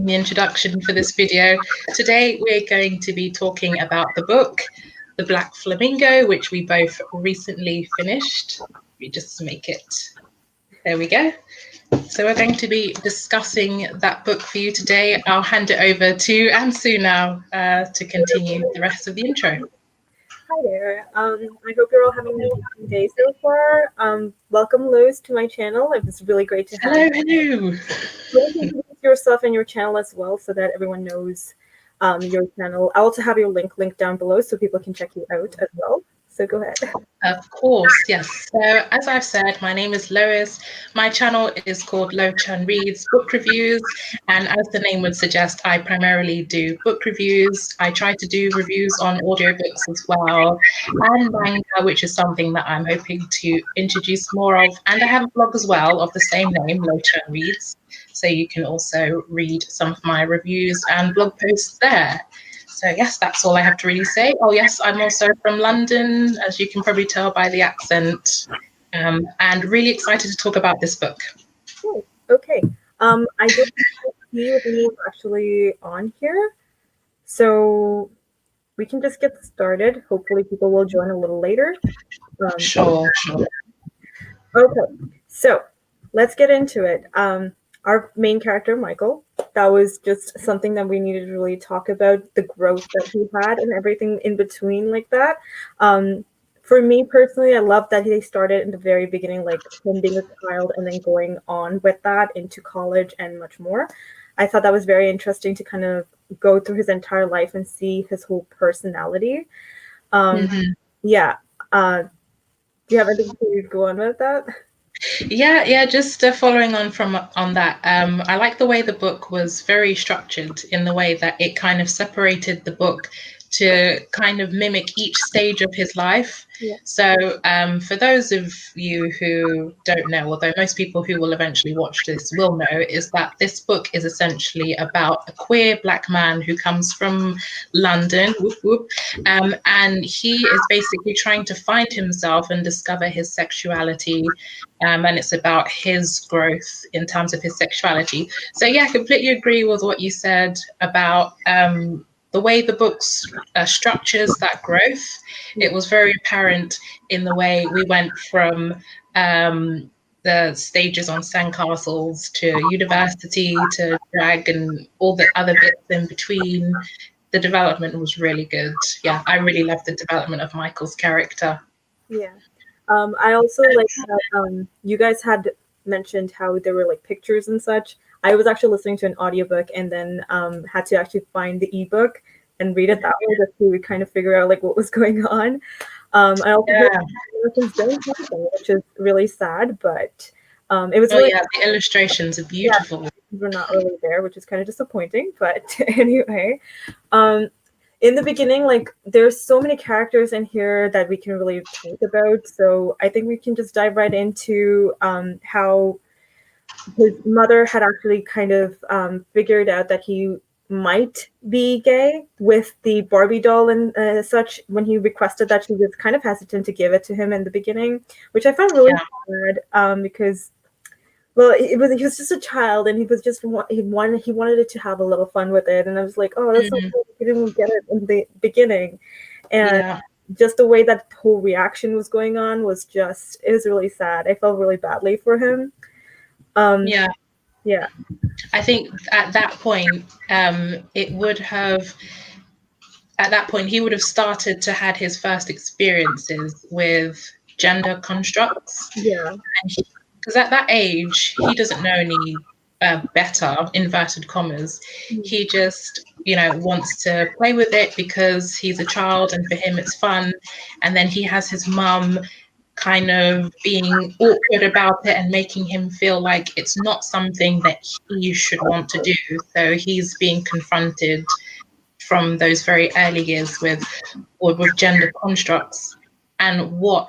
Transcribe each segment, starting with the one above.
the introduction for this video. Today we're going to be talking about the book, The Black Flamingo, which we both recently finished. We just make it, there we go. So we're going to be discussing that book for you today. I'll hand it over to Ansu now to continue the rest of the intro. Hi there. I hope you're all having an amazing day so far. Welcome, Lois, to my channel. It was really great to have you. Please introduce yourself and your channel as well so that everyone knows your channel. I also have your linked down below so people can check you out as well. So go ahead. Of course, yes. So as I've said, my name is Lois. My channel is called LochanReads Book Reviews. And as the name would suggest, I primarily do book reviews. I try to do reviews on audiobooks as well, and manga, which is something that I'm hoping to introduce more of. And I have a blog as well of the same name, LochanReads. So you can also read some of my reviews and blog posts there. So yes, that's all I have to really say. Oh yes, I'm also from London, as you can probably tell by the accent, and really excited to talk about this book. Cool. Okay. I didn't see if anyone was actually on here, so we can just get started. Hopefully people will join a little later. Sure. Okay, so let's get into it. Our main character, Michael, that was just something that we needed to really talk about, the growth that he had and everything in between like that. For me personally, I love that they started in the very beginning, like him being a child and then going on with that into college and much more. I thought that was very interesting to kind of go through his entire life and see his whole personality. Yeah. Do you have anything to go on with that? Yeah, just following on that, I like the way the book was very structured in the way that it kind of separated the book to kind of mimic each stage of his life. Yeah. So for those of you who don't know, although most people who will eventually watch this will know, is that this book is essentially about a queer Black man who comes from London, and he is basically trying to find himself and discover his sexuality. And it's about his growth in terms of his sexuality. So yeah, I completely agree with what you said about the way the book structures that growth. It was very apparent in the way we went from the stages on sandcastles to university to drag and all the other bits in between. The development was really good. Yeah, I really loved the development of Michael's character. Yeah. I also like that you guys had mentioned how there were like pictures and such. I was actually listening to an audiobook and then had to actually find the ebook and read it that way just to kind of figure out like what was going on. I also don't happen, which is really sad, but it was really the illustrations are beautiful. Yeah, we're not really there, which is kind of disappointing, but anyway. In the beginning, like there's so many characters in here that we can really talk about. So I think we can just dive right into how his mother had actually kind of figured out that he might be gay with the Barbie doll and such. When he requested that, she was kind of hesitant to give it to him in the beginning, which I found really sad because, well, he was just a child, and he wanted it to have a little fun with it, and I was like, oh, that's so cool. He didn't get it in the beginning, and just the way that whole reaction was going on was just, it was really sad. I felt really badly for him. Yeah. I think at that point, he would have started to had his first experiences with gender constructs. Yeah. Because at that age, he doesn't know any better, inverted commas. He just, wants to play with it because he's a child and for him it's fun. And then he has his mum kind of being awkward about it and making him feel like it's not something that he should want to do. So he's being confronted from those very early years with gender constructs and what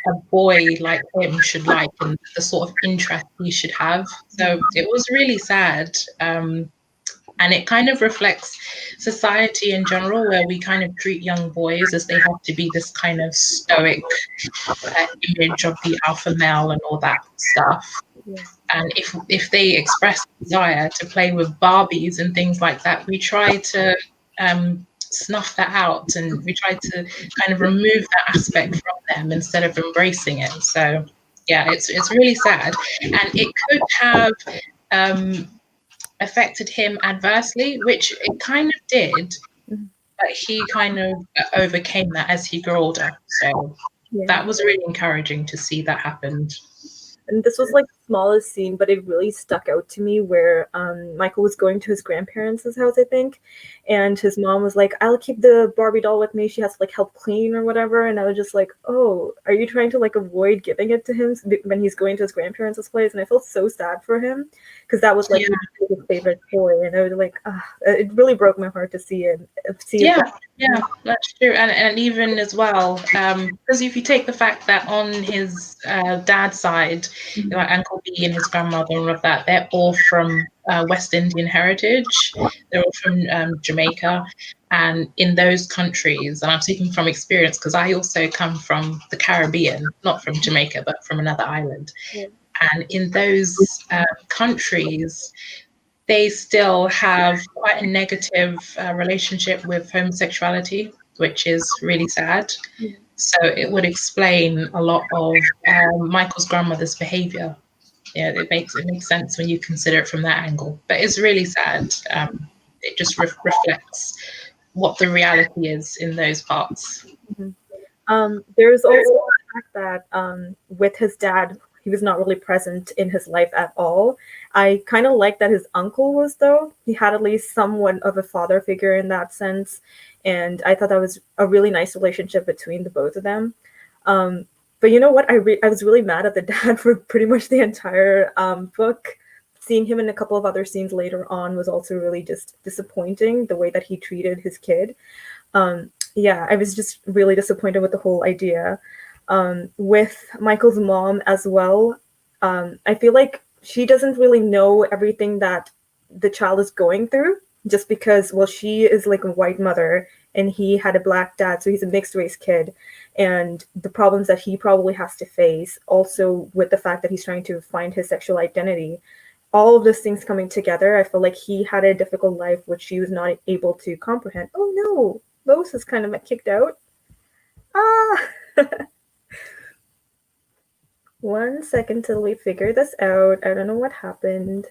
a boy like him should like and the sort of interest he should have. So it was really sad. And it kind of reflects society in general, where we kind of treat young boys as they have to be this kind of stoic image of the alpha male and all that stuff. And if they express desire to play with Barbies and things like that, we try to snuff that out, and we try to kind of remove that aspect from them instead of embracing it. So yeah, it's really sad, and it could have affected him adversely, which it kind of did, but he kind of overcame that as he grew older. So that was really encouraging to see that happened. And this was like the smallest scene, but it really stuck out to me where Michael was going to his grandparents' house, I think, and his mom was like, "I'll keep the Barbie doll with me. She has to like help clean or whatever." And I was just like, "Oh, are you trying to like avoid giving it to him when he's going to his grandparents' place?" And I felt so sad for him because that was like his favorite toy, and I was like, it really broke my heart to see it. Yeah, that's true. And even as well, because if you take the fact that on his dad's side, you know, Uncle B and his grandmother and all of that, they're all from West Indian heritage. They're all from Jamaica. And in those countries, and I'm speaking from experience because I also come from the Caribbean, not from Jamaica, but from another island. And in those countries, they still have quite a negative relationship with homosexuality, which is really sad. So it would explain a lot of Michael's grandmother's behavior. Yeah, it makes sense when you consider it from that angle. But it's really sad. It just reflects what the reality is in those parts. There's also the fact that with his dad, he was not really present in his life at all. I kind of like that his uncle was, though. He had at least somewhat of a father figure in that sense. And I thought that was a really nice relationship between the both of them. But you know what? I was really mad at the dad for pretty much the entire book. Seeing him in a couple of other scenes later on was also really just disappointing, the way that he treated his kid. Yeah, I was just really disappointed with the whole idea. With Michael's mom as well, I feel like she doesn't really know everything that the child is going through, just because, well, she is like a white mother and he had a black dad, so he's a mixed race kid, and the problems that he probably has to face, also with the fact that he's trying to find his sexual identity. All of those things coming together, I feel like he had a difficult life, which she was not able to comprehend. Oh no, Lois is kind of kicked out. One second till we figure this out. I don't know what happened.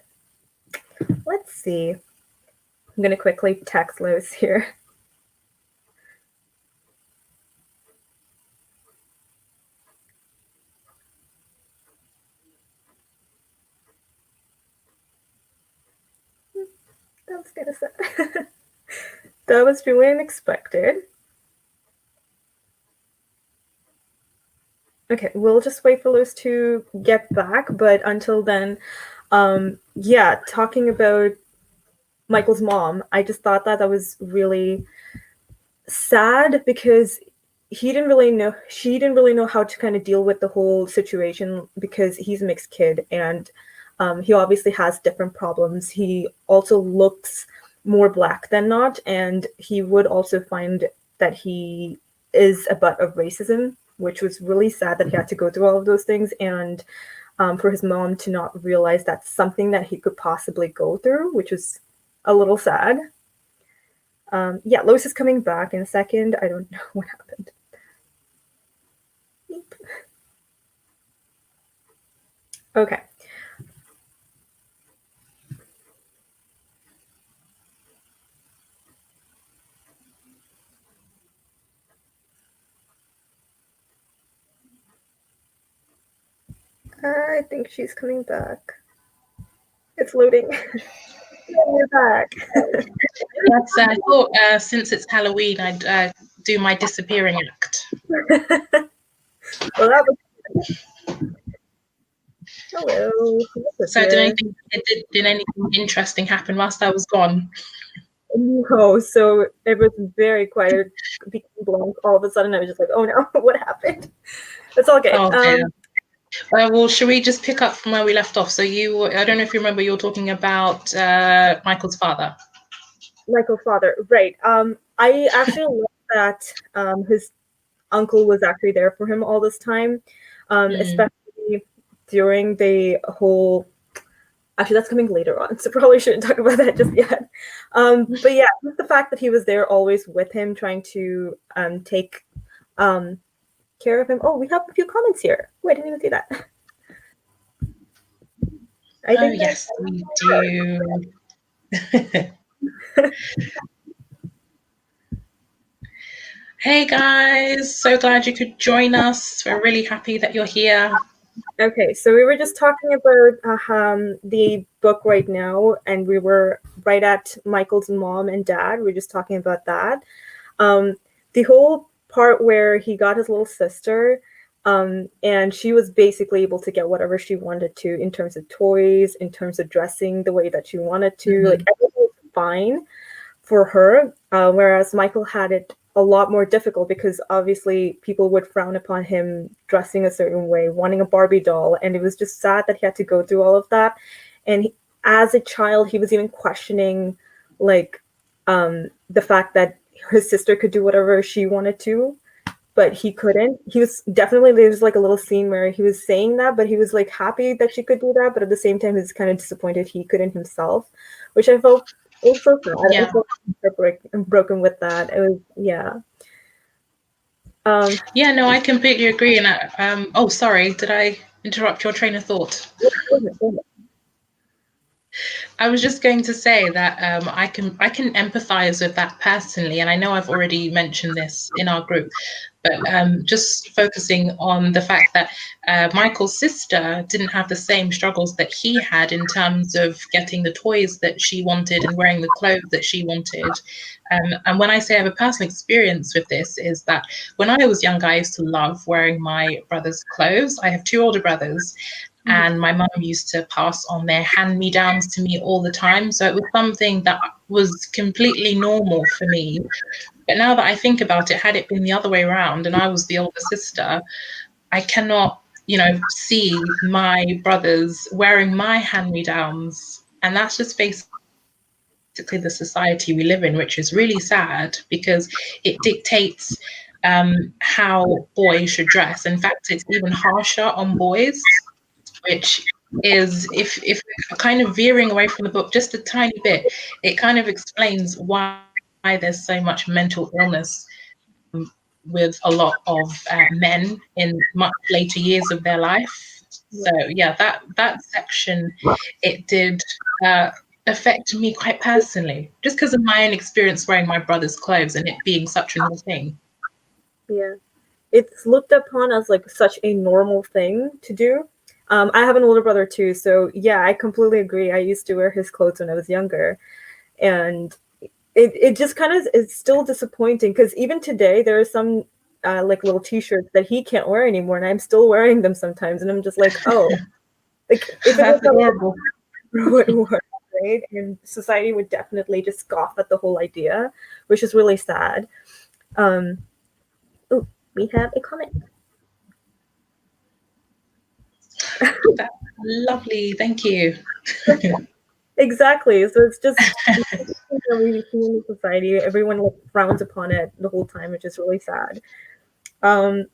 Let's see. I'm going to quickly text Lois here. That was kind of sad. That was really unexpected. Okay, we'll just wait for Lois to get back, but until then, yeah, talking about Michael's mom, I just thought that was really sad because she didn't really know how to kind of deal with the whole situation because he's a mixed kid and he obviously has different problems. He also looks more black than not, and he would also find that he is a butt of racism, which was really sad that he had to go through all of those things, and for his mom to not realize that's something that he could possibly go through, which was a little sad. Yeah, Lois is coming back in a second. I don't know what happened. Okay. I think she's coming back. It's loading. We're back. Yes, I thought since it's Halloween, I'd do my disappearing act. Well, that was... Hello. So did anything interesting happen whilst I was gone? No, so it was very quiet. It became blank all of a sudden. I was just like, oh no, what happened? It's all good. Oh, well, should we just pick up from where we left off? So I don't know if you remember, you were talking about Michael's father. Michael's father, right. I actually love that his uncle was actually there for him all this time, especially during the whole. Actually, that's coming later on, so probably shouldn't talk about that just yet. But yeah, just the fact that he was there always with him, trying to take care of him. Oh, we have a few comments here. Oh, I didn't even see that. I think yes, we do. Hey guys, so glad you could join us. We're really happy that you're here. Okay, so we were just talking about the book right now, and we were right at Michael's mom and dad. We were just talking about that. The whole part where he got his little sister, and she was basically able to get whatever she wanted to in terms of toys, in terms of dressing the way that she wanted to. Mm-hmm. Like, everything was fine for her, whereas Michael had it a lot more difficult because obviously people would frown upon him dressing a certain way, wanting a Barbie doll, and it was just sad that he had to go through all of that. And as a child, he was even questioning, like, the fact that his sister could do whatever she wanted to, but he couldn't. He was definitely, there's like a little scene where he was saying that, but he was like happy that she could do that, but at the same time, he was kind of disappointed he couldn't himself, which I felt also sad. Yeah. I felt broken with that. It was, yeah. Yeah, no, I completely agree. And oh, sorry, did I interrupt your train of thought? I was just going to say that I can empathize with that personally, and I know I've already mentioned this in our group, but just focusing on the fact that Michael's sister didn't have the same struggles that he had in terms of getting the toys that she wanted and wearing the clothes that she wanted. And when I say I have a personal experience with this, is that when I was young, I used to love wearing my brother's clothes. I have two older brothers, and my mum used to pass on their hand-me-downs to me all the time. So it was something that was completely normal for me. But now that I think about it, had it been the other way around and I was the older sister, I cannot, see my brothers wearing my hand-me-downs. And that's just basically the society we live in, which is really sad because it dictates how boys should dress. In fact, it's even harsher on boys, which is, if we're kind of veering away from the book just a tiny bit, it kind of explains why there's so much mental illness with a lot of men in much later years of their life. So yeah, that section, it did affect me quite personally, just because of my own experience wearing my brother's clothes and it being such a normal thing. Yeah, it's looked upon as like such a normal thing to do. I have an older brother too, so yeah, I completely agree. I used to wear his clothes when I was younger, and it just kind of is still disappointing because even today there are some like little T-shirts that he can't wear anymore, and I'm still wearing them sometimes, and I'm just like, oh, like if it was adorable. Right? And society would definitely just scoff at the whole idea, which is really sad. Oh, we have a comment. That's lovely, thank you. Exactly. So it's just we see in the society, everyone like frowns upon it the whole time, which is really sad. I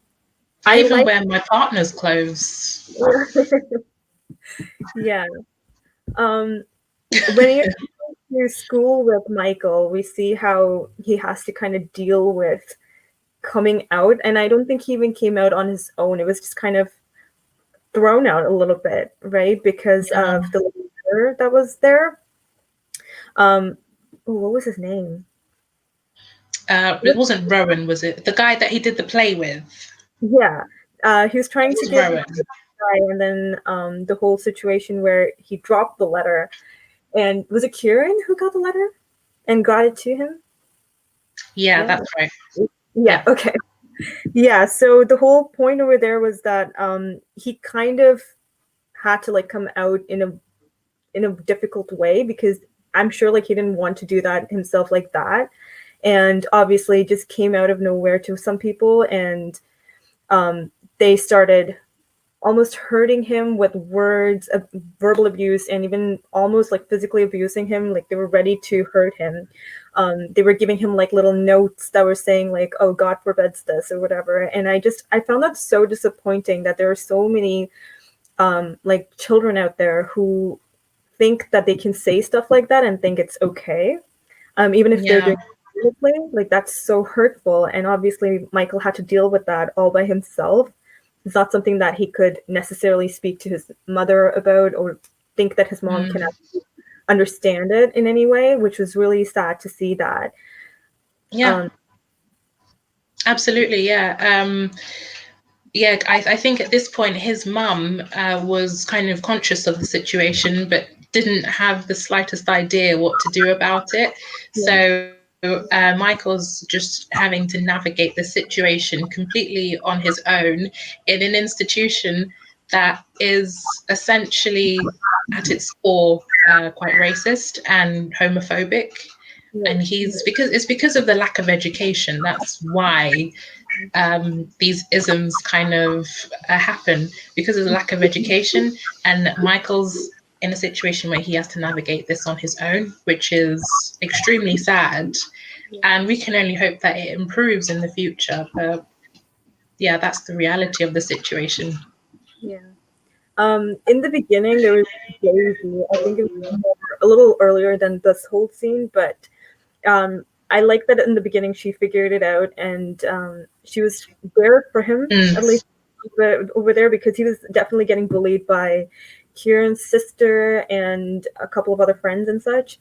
even wear my partner's clothes. Yeah. When you're to school with Michael, we see how he has to kind of deal with coming out, and I don't think he even came out on his own. It was just kind of thrown out a little bit, right? Because of the leader that was there. What was his name? It wasn't Rowan, was it? The guy that he did the play with. Yeah. He was trying to get Rowan. And then the whole situation where he dropped the letter. And was it Kieran who got the letter and got it to him? Yeah, that's right. Yeah, okay. Yeah, so the whole point over there was that he kind of had to like come out in a difficult way, because I'm sure like he didn't want to do that himself like that. And obviously just came out of nowhere to some people, and they started almost hurting him with words of verbal abuse, and even almost like physically abusing him. Like they were ready to hurt him. They were giving him like little notes that were saying like, oh, God forbids this or whatever. And I found that so disappointing that there are so many like children out there who think that they can say stuff like that and think it's okay, even if they're doing it publicly. Like, that's so hurtful. And obviously Michael had to deal with that all by himself. It's not something that he could necessarily speak to his mother about, or think that his mom can actually understand it in any way, which was really sad to see that. Absolutely. I think at this point his mum was kind of conscious of the situation, but didn't have the slightest idea what to do about it. So Michael's just having to navigate the situation completely on his own in an institution that is essentially at its core quite racist and homophobic. And it's because of the lack of education. That's why these isms kind of happen, because of the lack of education. And Michael's in a situation where he has to navigate this on his own, which is extremely sad. And we can only hope that it improves in the future. But yeah, that's the reality of the situation. In the beginning, there was Daisy. I think it was a little earlier than this whole scene, but I like that in the beginning she figured it out, and she was there for him, at least over there, because he was definitely getting bullied by Kieran's sister and a couple of other friends and such.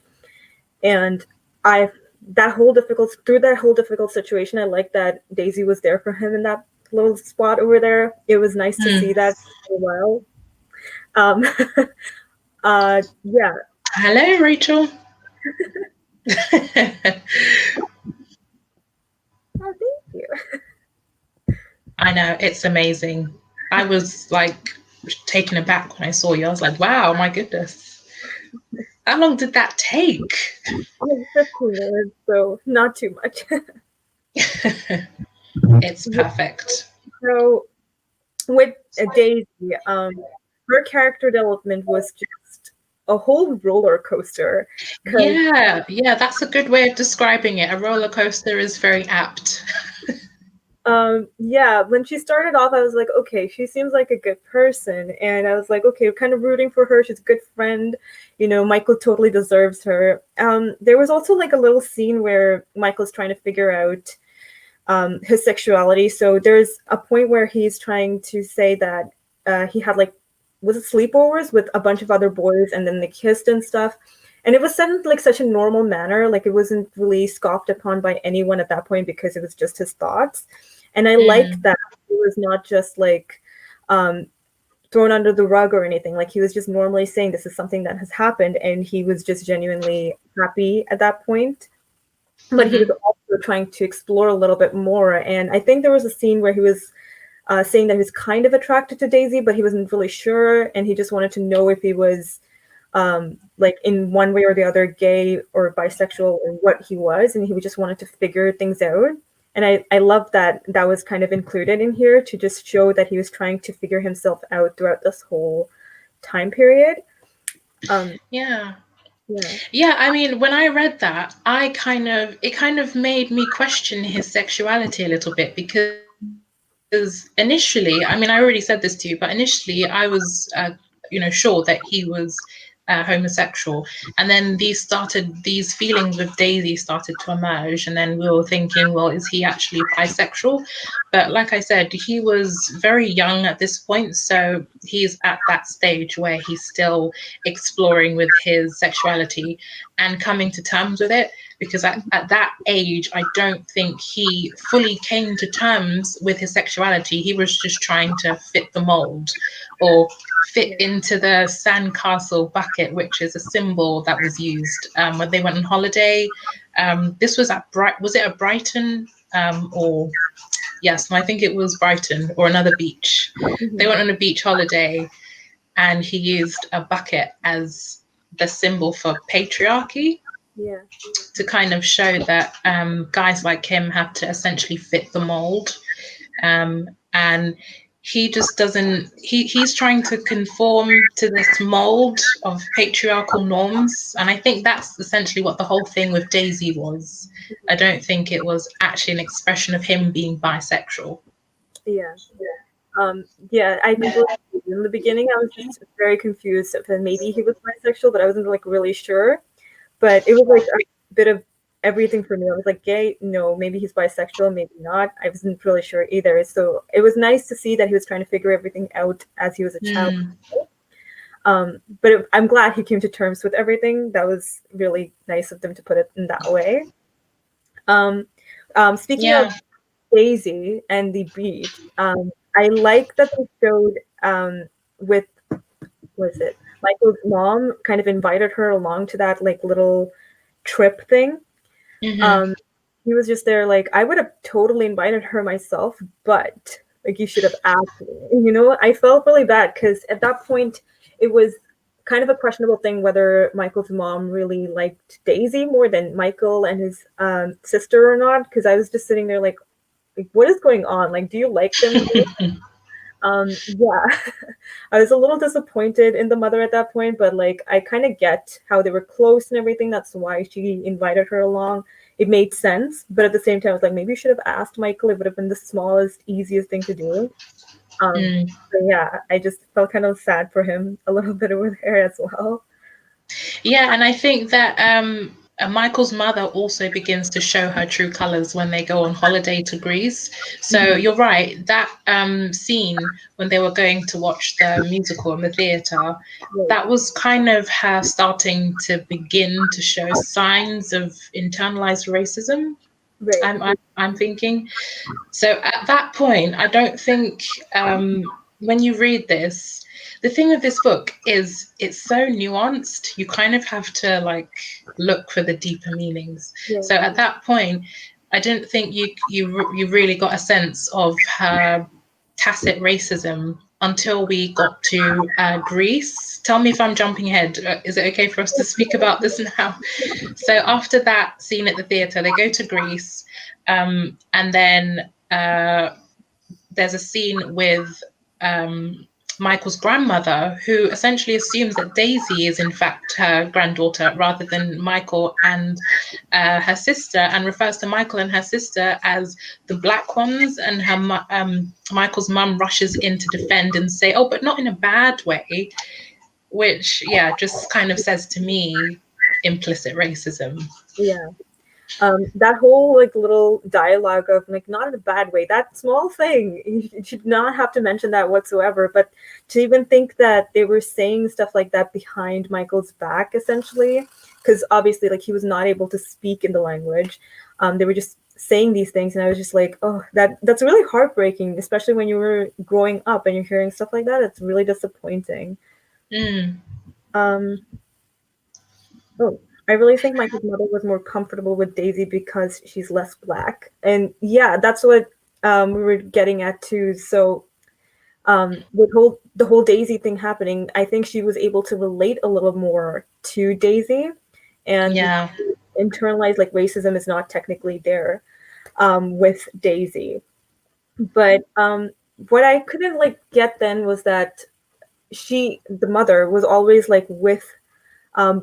And through that whole difficult situation, I like that Daisy was there for him in that little spot over there. It was nice to see that for a while. Yeah. Hello, Rachel. Oh, thank you. I know, it's amazing. I was like taken aback when I saw you. I was like, wow, my goodness. How long did that take? 15 minutes, so not too much. It's perfect. So with Daisy, her character development was just a whole roller coaster. Yeah, that's a good way of describing it. A roller coaster is very apt. Yeah, when she started off, I was like, okay, she seems like a good person. And I was like, okay, kind of rooting for her. She's a good friend. You know, Michael totally deserves her. There was also like a little scene where Michael's trying to figure out his sexuality. So there's a point where he's trying to say that he had was it sleepovers with a bunch of other boys, and then they kissed and stuff. And it was said in like such a normal manner, like it wasn't really scoffed upon by anyone at that point, because it was just his thoughts. And I like that it was not just like thrown under the rug or anything. Like, he was just normally saying this is something that has happened, and he was just genuinely happy at that point. But he was also trying to explore a little bit more. And I think there was a scene where he was saying that he was kind of attracted to Daisy, but he wasn't really sure, and he just wanted to know if he was like in one way or the other gay or bisexual, or what he was, and he just wanted to figure things out. And I love that that was kind of included in here to just show that he was trying to figure himself out throughout this whole time period. Yeah, I mean, when I read that, it kind of made me question his sexuality a little bit, because initially, I mean, I already said this to you, but initially I was, sure that he was homosexual. And then these feelings with Daisy started to emerge. And then we were thinking, well, is he actually bisexual? But like I said, he was very young at this point. So he's at that stage where he's still exploring with his sexuality and coming to terms with it. Because at that age, I don't think he fully came to terms with his sexuality. He was just trying to fit the mold, or fit into the sandcastle bucket, which is a symbol that was used when they went on holiday. This was was it at Brighton? Yes, I think it was Brighton, or another beach. They went on a beach holiday, and he used a bucket as the symbol for patriarchy. Yeah. To kind of show that guys like him have to essentially fit the mold. And he just doesn't, he's trying to conform to this mold of patriarchal norms. And I think that's essentially what the whole thing with Daisy was. I don't think it was actually an expression of him being bisexual. Yeah, I completely agree In the beginning, I was just very confused if maybe he was bisexual, but I wasn't like really sure. But it was like a bit of everything for me. I was like, gay, no, maybe he's bisexual, maybe not. I wasn't really sure either. So it was nice to see that he was trying to figure everything out as he was a child. But I'm glad he came to terms with everything. That was really nice of them to put it in that way. Speaking of Daisy and the beach, I like that they showed with, what is it? Michael's mom kind of invited her along to that like little trip thing. He was just there like, I would have totally invited her myself, but like you should have asked me. You know, I felt really bad because at that point it was kind of a questionable thing whether Michael's mom really liked Daisy more than Michael and his sister or not. Because I was just sitting there like, what is going on? Like, do you like them? Yeah, I was a little disappointed in the mother at that point, but like I kind of get how they were close and everything. That's why she invited her along. It made sense, but at the same time, I was like, maybe you should have asked Michael. It would have been the smallest, easiest thing to do. But yeah, I just felt kind of sad for him a little bit over there as well. Yeah, and I think that Michael's mother also begins to show her true colors when they go on holiday to Greece. So you're right, that scene when they were going to watch the musical in the theatre, that was kind of her starting to begin to show signs of internalized racism. I'm thinking. So at that point, I don't think when you read this, the thing with this book is it's so nuanced. You kind of have to like look for the deeper meanings. So at that point, I didn't think you really got a sense of her tacit racism until we got to Greece. Tell me if I'm jumping ahead. Is it okay for us to speak about this now? So after that scene at the theatre, they go to Greece, and then there's a scene with Michael's grandmother, who essentially assumes that Daisy is in fact her granddaughter rather than Michael and her sister, and refers to Michael and her sister as the black ones. And her Michael's mum rushes in to defend and say, "Oh, but not in a bad way," which just kind of says to me implicit racism. Yeah. That whole like little dialogue of like, not in a bad way, that small thing, you should not have to mention that whatsoever, but to even think that they were saying stuff like that behind Michael's back, essentially, because obviously like he was not able to speak in the language, they were just saying these things, and I was just like, oh, that's really heartbreaking, especially when you were growing up and you're hearing stuff like that. It's really disappointing. I really think Michael's mother was more comfortable with Daisy because she's less black. And yeah, that's what we were getting at too. So with the whole Daisy thing happening, I think she was able to relate a little more to Daisy, and internalize like racism is not technically there with Daisy. But what I couldn't like get then was that the mother was always like with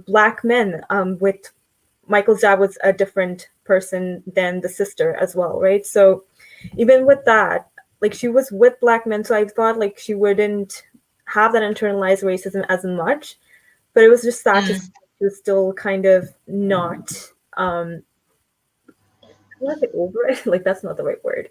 black men. With Michael's dad was a different person than the sister as well, right? So even with that, like she was with black men, so I thought like she wouldn't have that internalized racism as much, but it was just sad to see she was still kind of not I want to say over it. Like that's not the right word.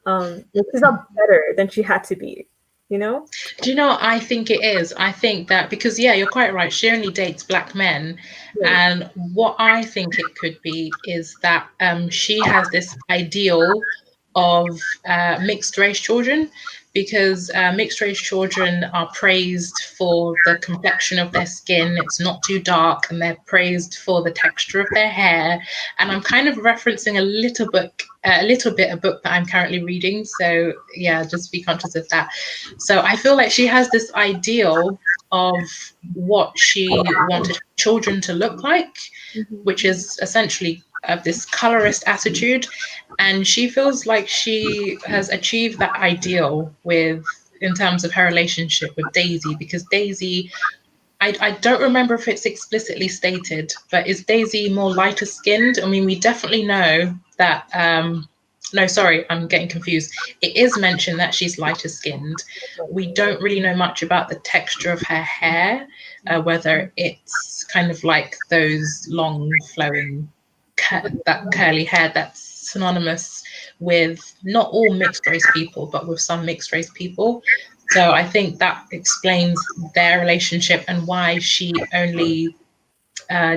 She's not better than she had to be. You know? Do you know what I think it is? I think that because, you're quite right. She only dates black men. And what I think it could be is that she has this ideal of mixed race children, because mixed race children are praised for the complexion of their skin. It's not too dark, and they're praised for the texture of their hair. And I'm kind of referencing a little bit a book that I'm currently reading. So just be conscious of that. So I feel like she has this ideal of what she wanted children to look like, which is essentially this colorist attitude. And she feels like she has achieved that ideal in terms of her relationship with Daisy, because Daisy, I don't remember if it's explicitly stated, but is Daisy more lighter skinned? I mean, we definitely know that No, sorry, I'm getting confused. It is mentioned that she's lighter skinned. We don't really know much about the texture of her hair, whether it's kind of like those long flowing, that curly hair that's synonymous with not all mixed race people, but with some mixed race people. So I think that explains their relationship and why she only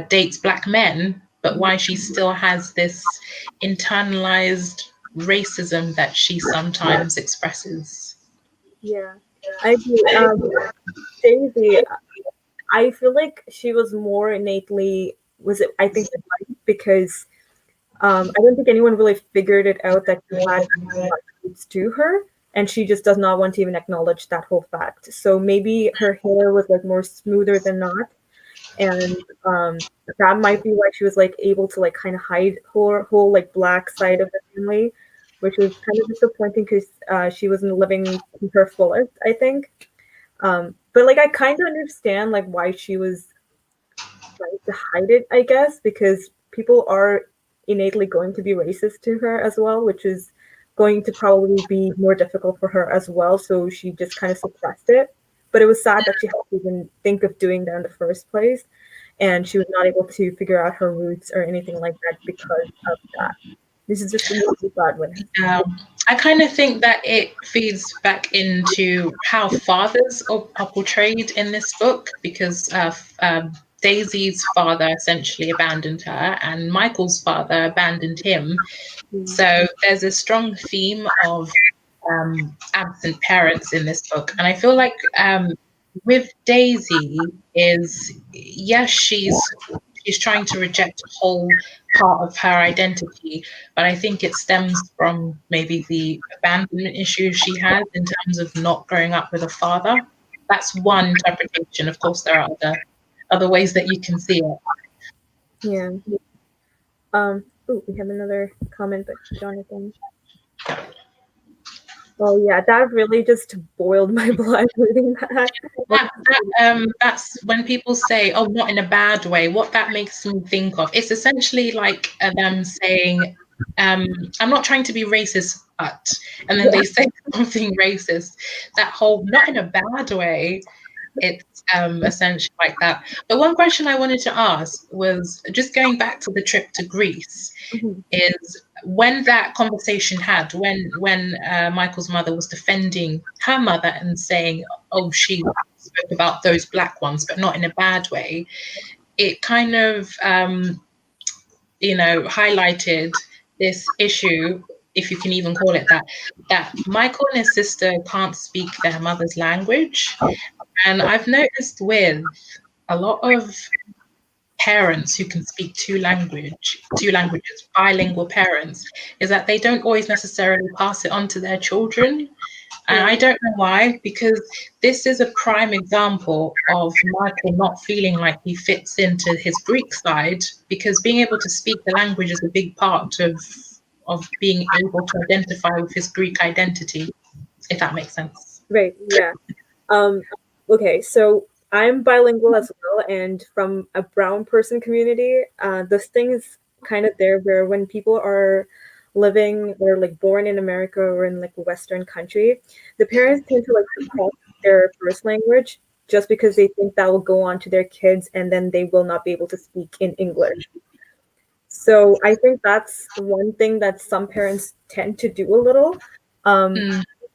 dates black men, but why she still has this internalized racism that she sometimes expresses. Yeah, I agree. Daisy, I feel like she was more innately, was it, I think, white because I don't think anyone really figured it out that she had roots to her, and she just does not want to even acknowledge that whole fact. So maybe her hair was like more smoother than not, and that might be why she was like able to like kind of hide her whole like black side of the family, which was kind of disappointing because she wasn't living to her fullest, I think. But like I kind of understand like why she was trying to hide it, I guess, because people are innately going to be racist to her as well, which is going to probably be more difficult for her as well. So she just kind of suppressed it. But it was sad that she had to even think of doing that in the first place. And she was not able to figure out her roots or anything like that because of that. This is just a really sad one. I kind of think that it feeds back into how fathers are portrayed in this book because Daisy's father essentially abandoned her and Michael's father abandoned him. So there's a strong theme of absent parents in this book. And I feel like with Daisy is, yes, she's trying to reject a whole part of her identity, but I think it stems from maybe the abandonment issues she has in terms of not growing up with a father. That's one interpretation. Of course, there are other ways that you can see it. Yeah. We have another comment, but Jonathan. Oh yeah, that really just boiled my blood reading that. That's when people say, "Oh, not in a bad way." What that makes me think of, it's essentially like them saying, "I'm not trying to be racist, but," and then they say something racist. That whole "not in a bad way." It's essentially like that. But one question I wanted to ask was just going back to the trip to Greece. Is when that conversation had when Michael's mother was defending her mother and saying, "Oh, she spoke about those black ones, but not in a bad way." It kind of highlighted this issue, if you can even call it that, that Michael and his sister can't speak their mother's language. And I've noticed with a lot of parents who can speak two languages, bilingual parents, is that they don't always necessarily pass it on to their children. And I don't know why, because this is a prime example of Michael not feeling like he fits into his Greek side, because being able to speak the language is a big part of being able to identify with his Greek identity, if that makes sense. Right, yeah. Okay, so I'm bilingual as well, and from a brown person community, this thing is kind of there where when people are living or like born in America or in like a Western country, the parents tend to like suppress their first language just because they think that will go on to their kids and then they will not be able to speak in English. So I think that's one thing that some parents tend to do a little.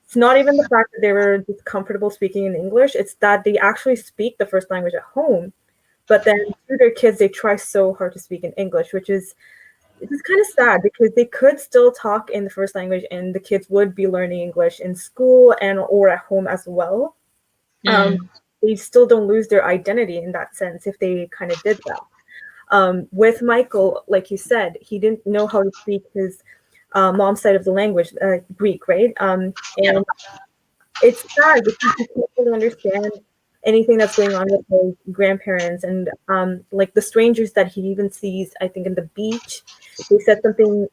It's not even the fact that they were just comfortable speaking in English, it's that they actually speak the first language at home. But then to their kids, they try so hard to speak in English, which is it's kind of sad because they could still talk in the first language and the kids would be learning English in school and or at home as well. They still don't lose their identity in that sense if they kind of did that. With Michael, like you said, he didn't know how to speak his mom's side of the language, Greek, right? And it's sad because he can't really understand anything that's going on with his grandparents and like the strangers that he even sees, I think, in the beach. They said something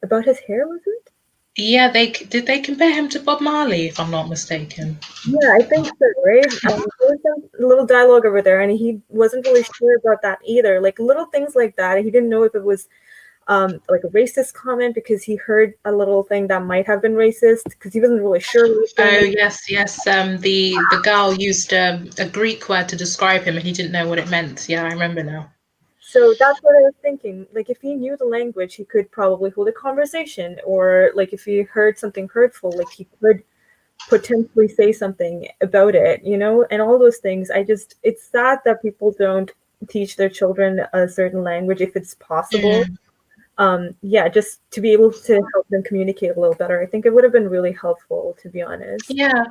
about his hair, was it? Yeah, did they compare him to Bob Marley, if I'm not mistaken? Yeah, I think so, right? There was some little dialogue over there, and he wasn't really sure about that either. Like little things like that. He didn't know if it was like a racist comment because he heard a little thing that might have been racist because he wasn't really sure. Oh yes. The girl used a Greek word to describe him, and he didn't know what it meant. Yeah, I remember now. So that's what I was thinking. Like, if he knew the language, he could probably hold a conversation, or like if he heard something hurtful, like he could potentially say something about it, you know, and all those things. It's sad that people don't teach their children a certain language if it's possible. Yeah, just to be able to help them communicate a little better. I think it would have been really helpful, to be honest. Yeah,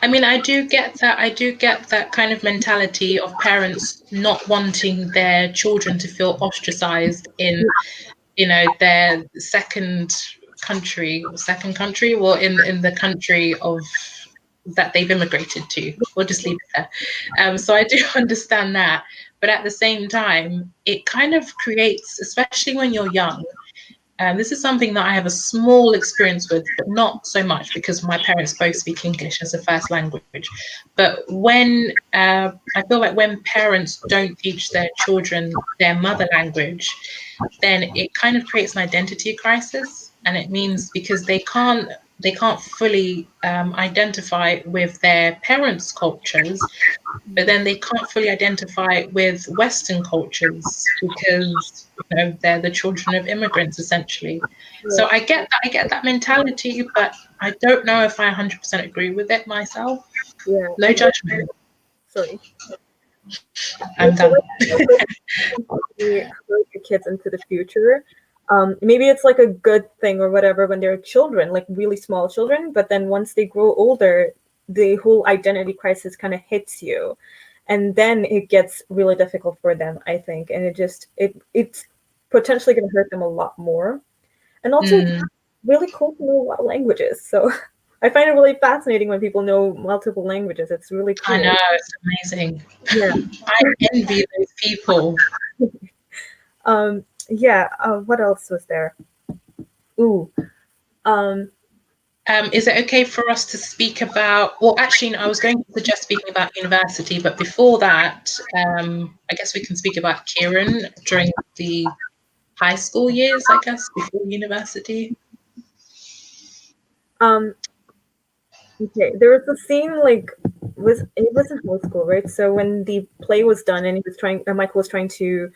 I mean, I do get that. I do get that kind of mentality of parents not wanting their children to feel ostracized in, you know, their second country, well, in the country of that they've immigrated to. We'll just leave it there. So I do understand that, but at the same time, it kind of creates, especially when you're young. This is something that I have a small experience with, but not so much because my parents both speak English as a first language. But when I feel like when parents don't teach their children their mother language, then it kind of creates an identity crisis, and it means because they can't fully identify with their parents' cultures, but then they can't fully identify with Western cultures because, you know, they're the children of immigrants essentially. So I get that mentality, but I don't know if I 100% agree with it myself. Yeah. No judgment. Sorry. I'm done. Hurt your kids into the future. Maybe it's like a good thing or whatever when they're children, like really small children, but then once they grow older, the whole identity crisis kind of hits you, and then it gets really difficult for them, I think, and it's potentially going to hurt them a lot more. And also, it's really cool to know a lot of languages. So I find it really fascinating when people know multiple languages. It's really cool. I know, it's amazing. Yeah. I envy those people. Yeah. What else was there? Ooh. Is it okay for us to speak about, well, actually, no, I was going to suggest speaking about university, but before that, I guess we can speak about Kieran during the high school years, I guess, before university. Okay, there was a scene it was in high school, right? So when the play was done and Michael was trying to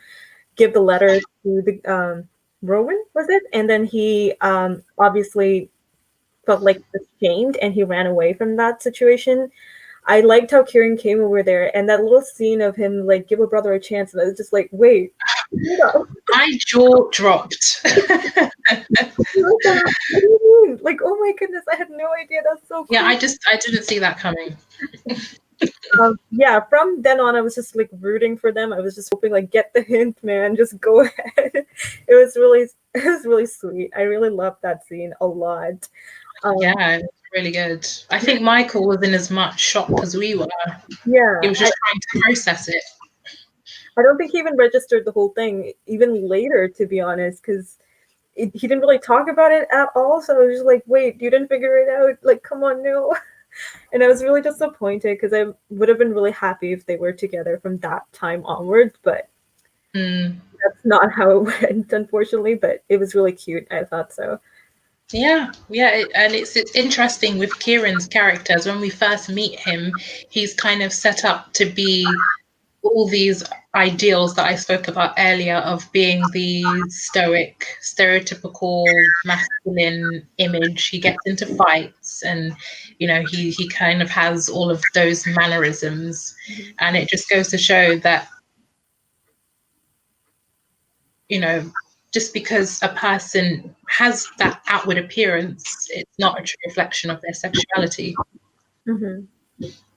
give the letter to the Rowan, was it? And then he obviously felt like ashamed and he ran away from that situation. I liked how Kieran came over there and that little scene of him like give a brother a chance, and I was just like, wait, my jaw dropped. What do you mean? Like, oh my goodness, I had no idea. That's so cool. Yeah, I didn't see that coming. Yeah, from then on, I was just like rooting for them. I was just hoping, like, get the hint, man. Just go ahead. It was really sweet. I really loved that scene a lot. Yeah, it was really good. I think Michael was in as much shock as we were. Yeah, he was just trying to process it. I don't think he even registered the whole thing, even later, to be honest, because he didn't really talk about it at all. So I was just like, wait, you didn't figure it out? Like, come on, no. And I was really disappointed because I would have been really happy if they were together from that time onwards, but that's not how it went, unfortunately, but it was really cute. I thought so. Yeah, and it's interesting with Kieran's characters. When we first meet him, he's kind of set up to be all these ideals that I spoke about earlier of being the stoic, stereotypical masculine image. He gets into fights and, you know, he kind of has all of those mannerisms. And it just goes to show that, you know, just because a person has that outward appearance, it's not a true reflection of their sexuality.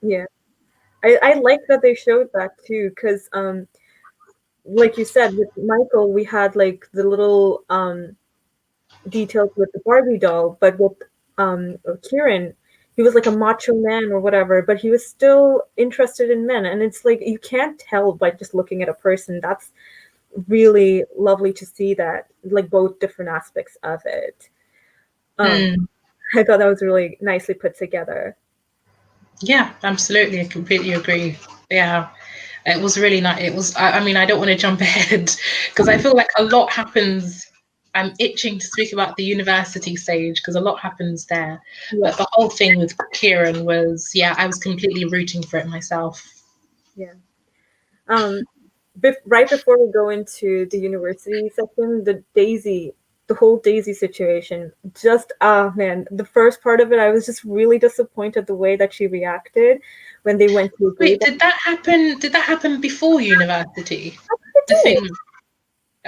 Yeah. I like that they showed that too, because like you said, with Michael, we had like the little details with the Barbie doll, but with Kieran, he was like a macho man or whatever, but he was still interested in men. And it's like you can't tell by just looking at a person. That's really lovely to see, that like both different aspects of it. I thought that was really nicely put together. Yeah, absolutely. I completely agree. Yeah, it was really nice. It was, I mean, I don't want to jump ahead because I feel like a lot happens I'm itching to speak about the university stage because a lot happens there. Yeah. But the whole thing with Kieran was, yeah, I was completely rooting for it myself. Yeah. Right before we go into the university section, the whole Daisy situation, just man, the first part of it, I was just really disappointed the way that she reacted when they went to. Wait, did that happen? Did that happen before university? The thing.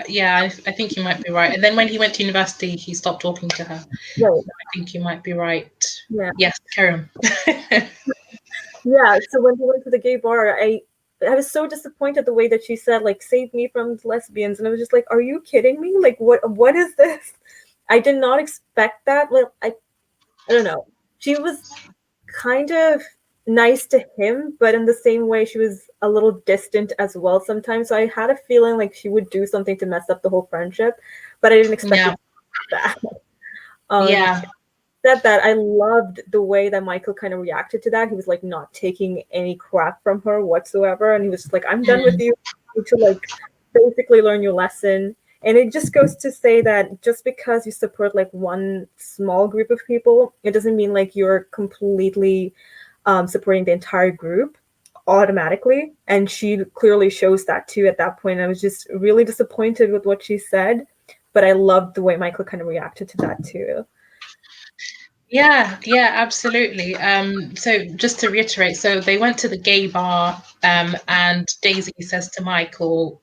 Yeah, I think you might be right. And then when he went to university, he stopped talking to her. Right. I think you might be right. Yeah. Yes, carry on. Yeah. So when we went to the gay bar, I was so disappointed the way that she said, like, "Save me from lesbians," and I was just like, "Are you kidding me? Like, what is this?" I did not expect that. Well, I don't know. She was kind of nice to him, but in the same way, she was a little distant as well sometimes. So I had a feeling like she would do something to mess up the whole friendship, but I didn't expect it that. Yeah. Said that, I loved the way that Michael kind of reacted to that. He was like not taking any crap from her whatsoever, and he was just like, "I'm done with you. You need to like basically learn your lesson." And it just goes to say that just because you support like one small group of people, it doesn't mean like you're completely supporting the entire group automatically. And she clearly shows that too at that point. I was just really disappointed with what she said, but I loved the way Michael kind of reacted to that too. Yeah, absolutely. So just to reiterate, so they went to the gay bar, and Daisy says to Michael,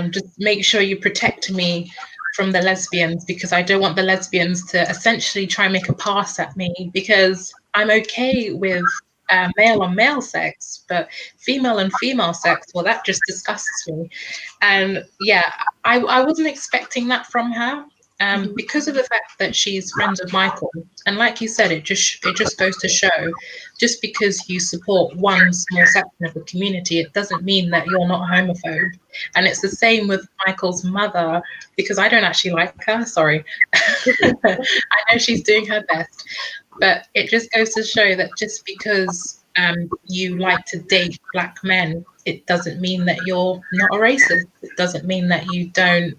just make sure you protect me from the lesbians because I don't want the lesbians to essentially try and make a pass at me because I'm okay with male on male sex, but female and female sex, well, that just disgusts me. And yeah, I wasn't expecting that from her. Because of the fact that she's friends with Michael, and like you said, it just goes to show, just because you support one small section of the community, it doesn't mean that you're not a homophobe. And it's the same with Michael's mother, because I don't actually like her. Sorry, I know she's doing her best, but it just goes to show that just because you like to date Black men, it doesn't mean that you're not a racist. It doesn't mean that you don't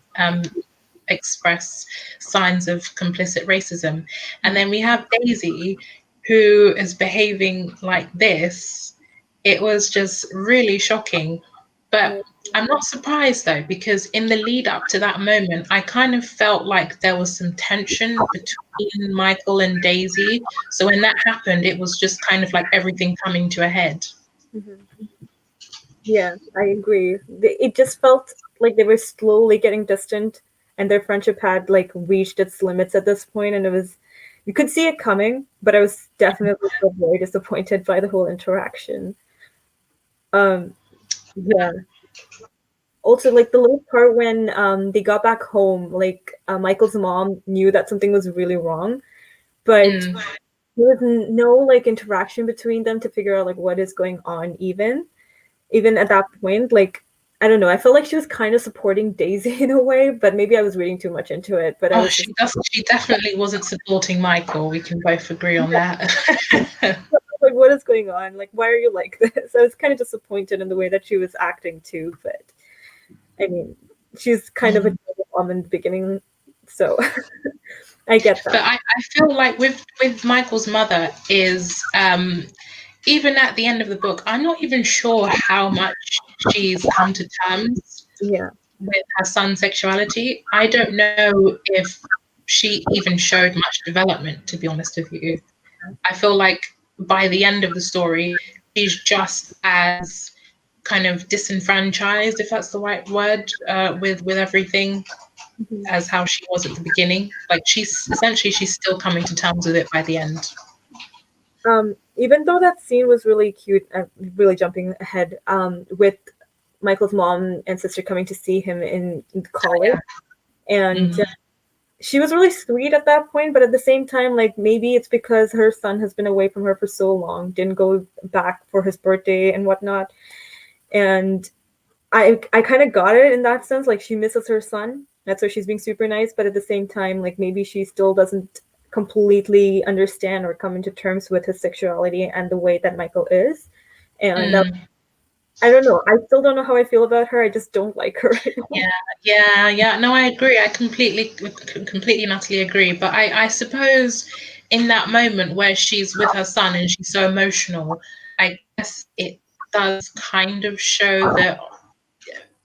express signs of complicit racism. And then we have Daisy, who is behaving like this. It was just really shocking. But I'm not surprised though, because in the lead up to that moment, I kind of felt like there was some tension between Michael and Daisy. So when that happened, it was just kind of like everything coming to a head. Mm-hmm. Yeah, I agree. It just felt like they were slowly getting distant, and their friendship had like reached its limits at this point, and it was, you could see it coming, but I was definitely still very disappointed by the whole interaction. Yeah. Also, like the little part when they got back home, like Michael's mom knew that something was really wrong, but there was no like interaction between them to figure out like what is going on even at that point. Like, I don't know, I felt like she was kind of supporting Daisy in a way, but maybe I was reading too much into it. But she definitely wasn't supporting Michael. We can both agree on that. Like, what is going on? Like, why are you like this? I was kind of disappointed in the way that she was acting too, but I mean, she's kind of a mom in the beginning, so I get that. But I feel like with Michael's mother is even at the end of the book, I'm not even sure how much she's come to terms with her son's sexuality. I don't know if she even showed much development, to be honest with you. I feel like by the end of the story, she's just as kind of disenfranchised, if that's the right word, with everything as how she was at the beginning. Like she's still coming to terms with it by the end. Even though that scene was really cute, really jumping ahead, with Michael's mom and sister coming to see him in college, and she was really sweet at that point, but at the same time, like maybe it's because her son has been away from her for so long, didn't go back for his birthday and whatnot, and I kind of got it in that sense. Like she misses her son, that's why she's being super nice, but at the same time, like maybe she still doesn't completely understand or come into terms with his sexuality and the way that Michael is, and I don't know. I still don't know how I feel about her. I just don't like her right now. Yeah. No, I agree. I completely and utterly agree. But I suppose in that moment where she's with her son and she's so emotional, I guess it does kind of show that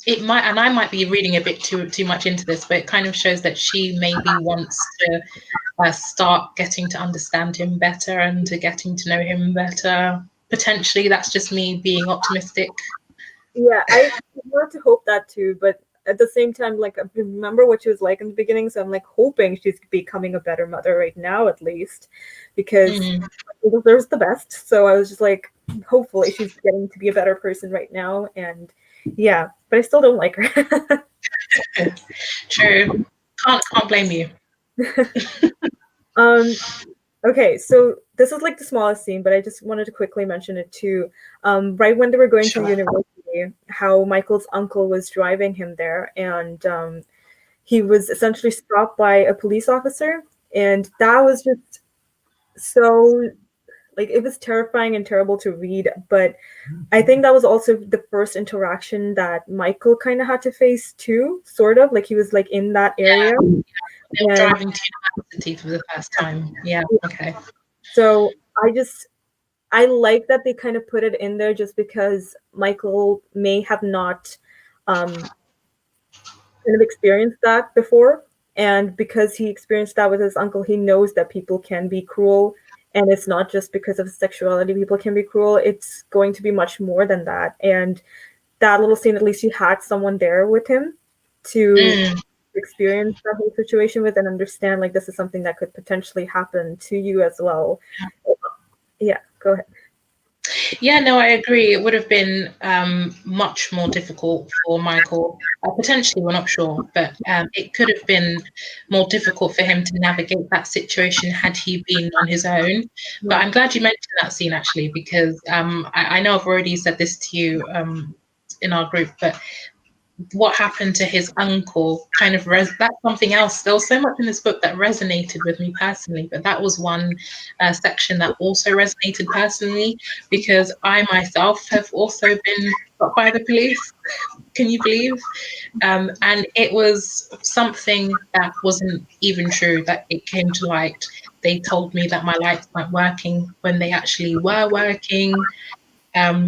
it might, and I might be reading a bit too much into this, but it kind of shows that she maybe wants to start getting to understand him better and to getting to know him better. Potentially, that's just me being optimistic. Yeah, I want to hope that too, but at the same time, like, I remember what she was like in the beginning, so I'm like hoping she's becoming a better mother right now, at least, because she deserves the best. So I was just like, hopefully she's getting to be a better person right now, and yeah, but I still don't like her. True. Can't blame you. Okay, so this is like the smallest scene, but I just wanted to quickly mention it too. Right when they were going to the university, how Michael's uncle was driving him there, and he was essentially stopped by a police officer, and that was just so, like, it was terrifying and terrible to read. But I think that was also the first interaction that Michael kind of had to face too, sort of like he was like in that area. They were driving to university for the first time. Yeah, okay. So I like that they kind of put it in there just because Michael may have not kind of experienced that before. And because he experienced that with his uncle, he knows that people can be cruel. And it's not just because of sexuality people can be cruel. It's going to be much more than that. And that little scene, at least he had someone there with him to experience that whole situation with and understand, like, this is something that could potentially happen to you as well. Yeah, go ahead. Yeah, no, I agree. It would have been much more difficult for Michael. Potentially, we're not sure, but it could have been more difficult for him to navigate that situation had he been on his own. But I'm glad you mentioned that scene actually, because I know I've already said this to you in our group, but what happened to his uncle kind of that's something else. There was so much in this book that resonated with me personally, but that was one section that also resonated personally because I myself have also been stopped by the police. Can you believe? And it was something that wasn't even true, that it came to light. They told me that my lights weren't working when they actually were working.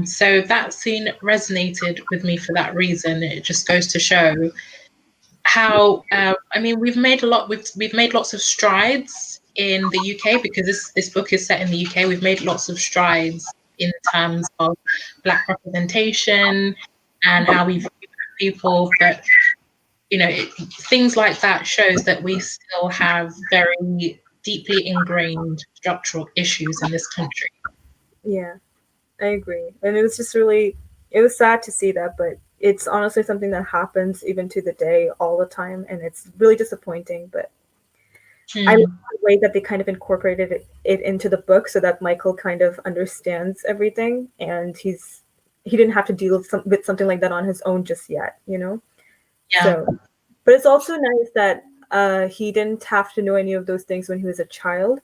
So that scene resonated with me for that reason. It just goes to show how I mean we've made lots of strides in the UK because this book is set in the UK. We've made lots of strides in terms of Black representation and how we view people, but things like that shows that we still have very deeply ingrained structural issues in this country. Yeah, I agree. And it was just really, it was sad to see that, but it's honestly something that happens even to the day all the time. And it's really disappointing. But I like the way that they kind of incorporated it into the book so that Michael kind of understands everything. And he didn't have to deal with something like that on his own just yet, Yeah. So, but it's also nice that he didn't have to know any of those things when he was a child.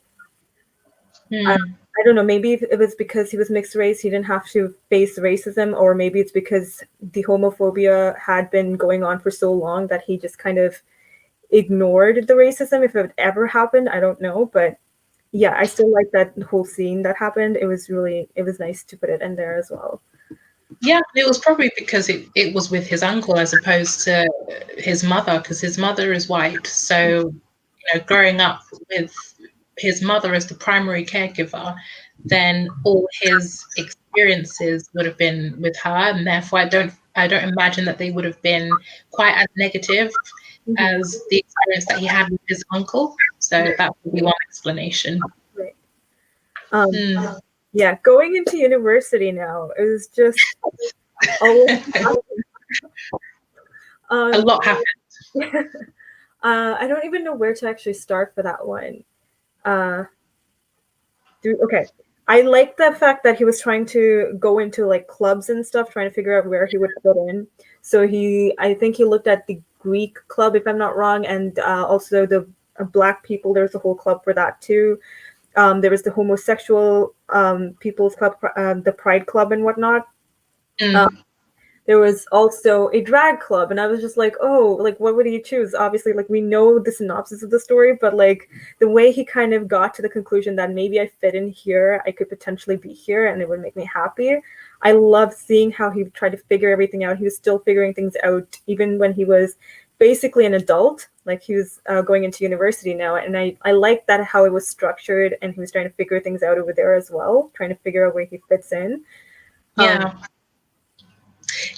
I don't know, maybe if it was because he was mixed race, he didn't have to face racism, or maybe it's because the homophobia had been going on for so long that he just kind of ignored the racism if it ever happened. I don't know, but yeah, I still like that whole scene that happened. It was nice to put it in there as well. Yeah, it was probably because it was with his uncle as opposed to his mother, because his mother is white. So, growing up with his mother as the primary caregiver, then all his experiences would have been with her, and therefore I don't imagine that they would have been quite as negative as the experience that he had with his uncle. So that would be one explanation. Right. Yeah, going into university now, it was just a lot happened. I don't even know where to actually start for that one. Okay. I like the fact that he was trying to go into like clubs and stuff, trying to figure out where he would fit in. So I think he looked at the Greek club, if I'm not wrong, and also the Black people. There's a whole club for that too. There was the homosexual people's club, the Pride Club and whatnot. There was also a drag club, and I was just like, oh, like, what would he choose? Obviously, like, we know the synopsis of the story, but like the way he kind of got to the conclusion that maybe I fit in here, I could potentially be here, and it would make me happy. I love seeing how he tried to figure everything out. He was still figuring things out even when he was basically an adult, like he was going into university now, and I like that how it was structured, and he was trying to figure things out over there as well, trying to figure out where he fits in.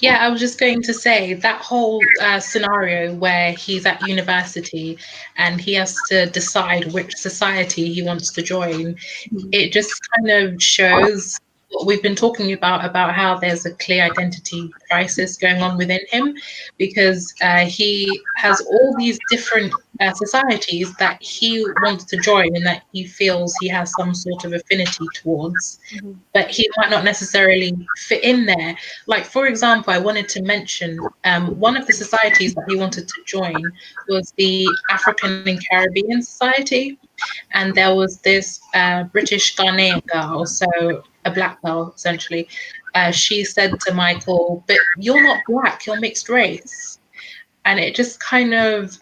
Yeah, I was just going to say that whole scenario where he's at university and he has to decide which society he wants to join, it just kind of shows what we've been talking about how there's a clear identity crisis going on within him, because he has all these different societies that he wants to join and that he feels he has some sort of affinity towards, but he might not necessarily fit in there. Like, for example, I wanted to mention one of the societies that he wanted to join was the African and Caribbean Society. And there was this British Ghanaian girl, so a black girl, essentially. She said to Michael, but you're not black, you're mixed race. And it just kind of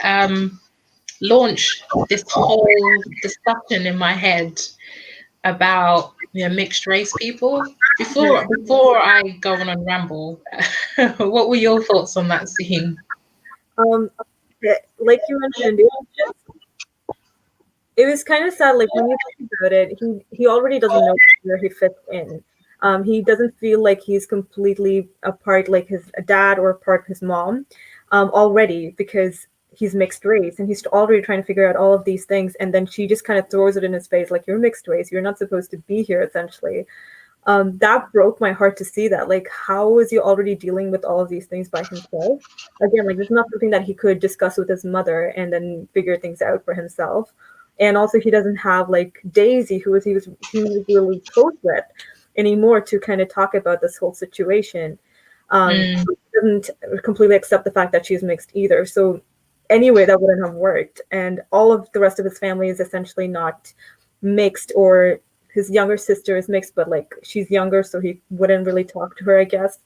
launched this whole discussion in my head about mixed race people. Before I go on and ramble, what were your thoughts on that scene? Like you mentioned, it was kind of sad. Like when you think about it, he already doesn't know where he fits in. He doesn't feel like he's completely a part, like his dad or a part of his mom, already, because he's mixed race, and he's already trying to figure out all of these things. And then she just kind of throws it in his face, like, you're mixed race, you're not supposed to be here, essentially. That broke my heart to see that. Like, how is he already dealing with all of these things by himself? Again, like, there's not something that he could discuss with his mother and then figure things out for himself. And also, he doesn't have like Daisy, who he was really close with, anymore, to kind of talk about this whole situation. He doesn't completely accept the fact that she's mixed either. So anyway, that wouldn't have worked. And all of the rest of his family is essentially not mixed, or his younger sister is mixed, but like she's younger, so he wouldn't really talk to her, I guess.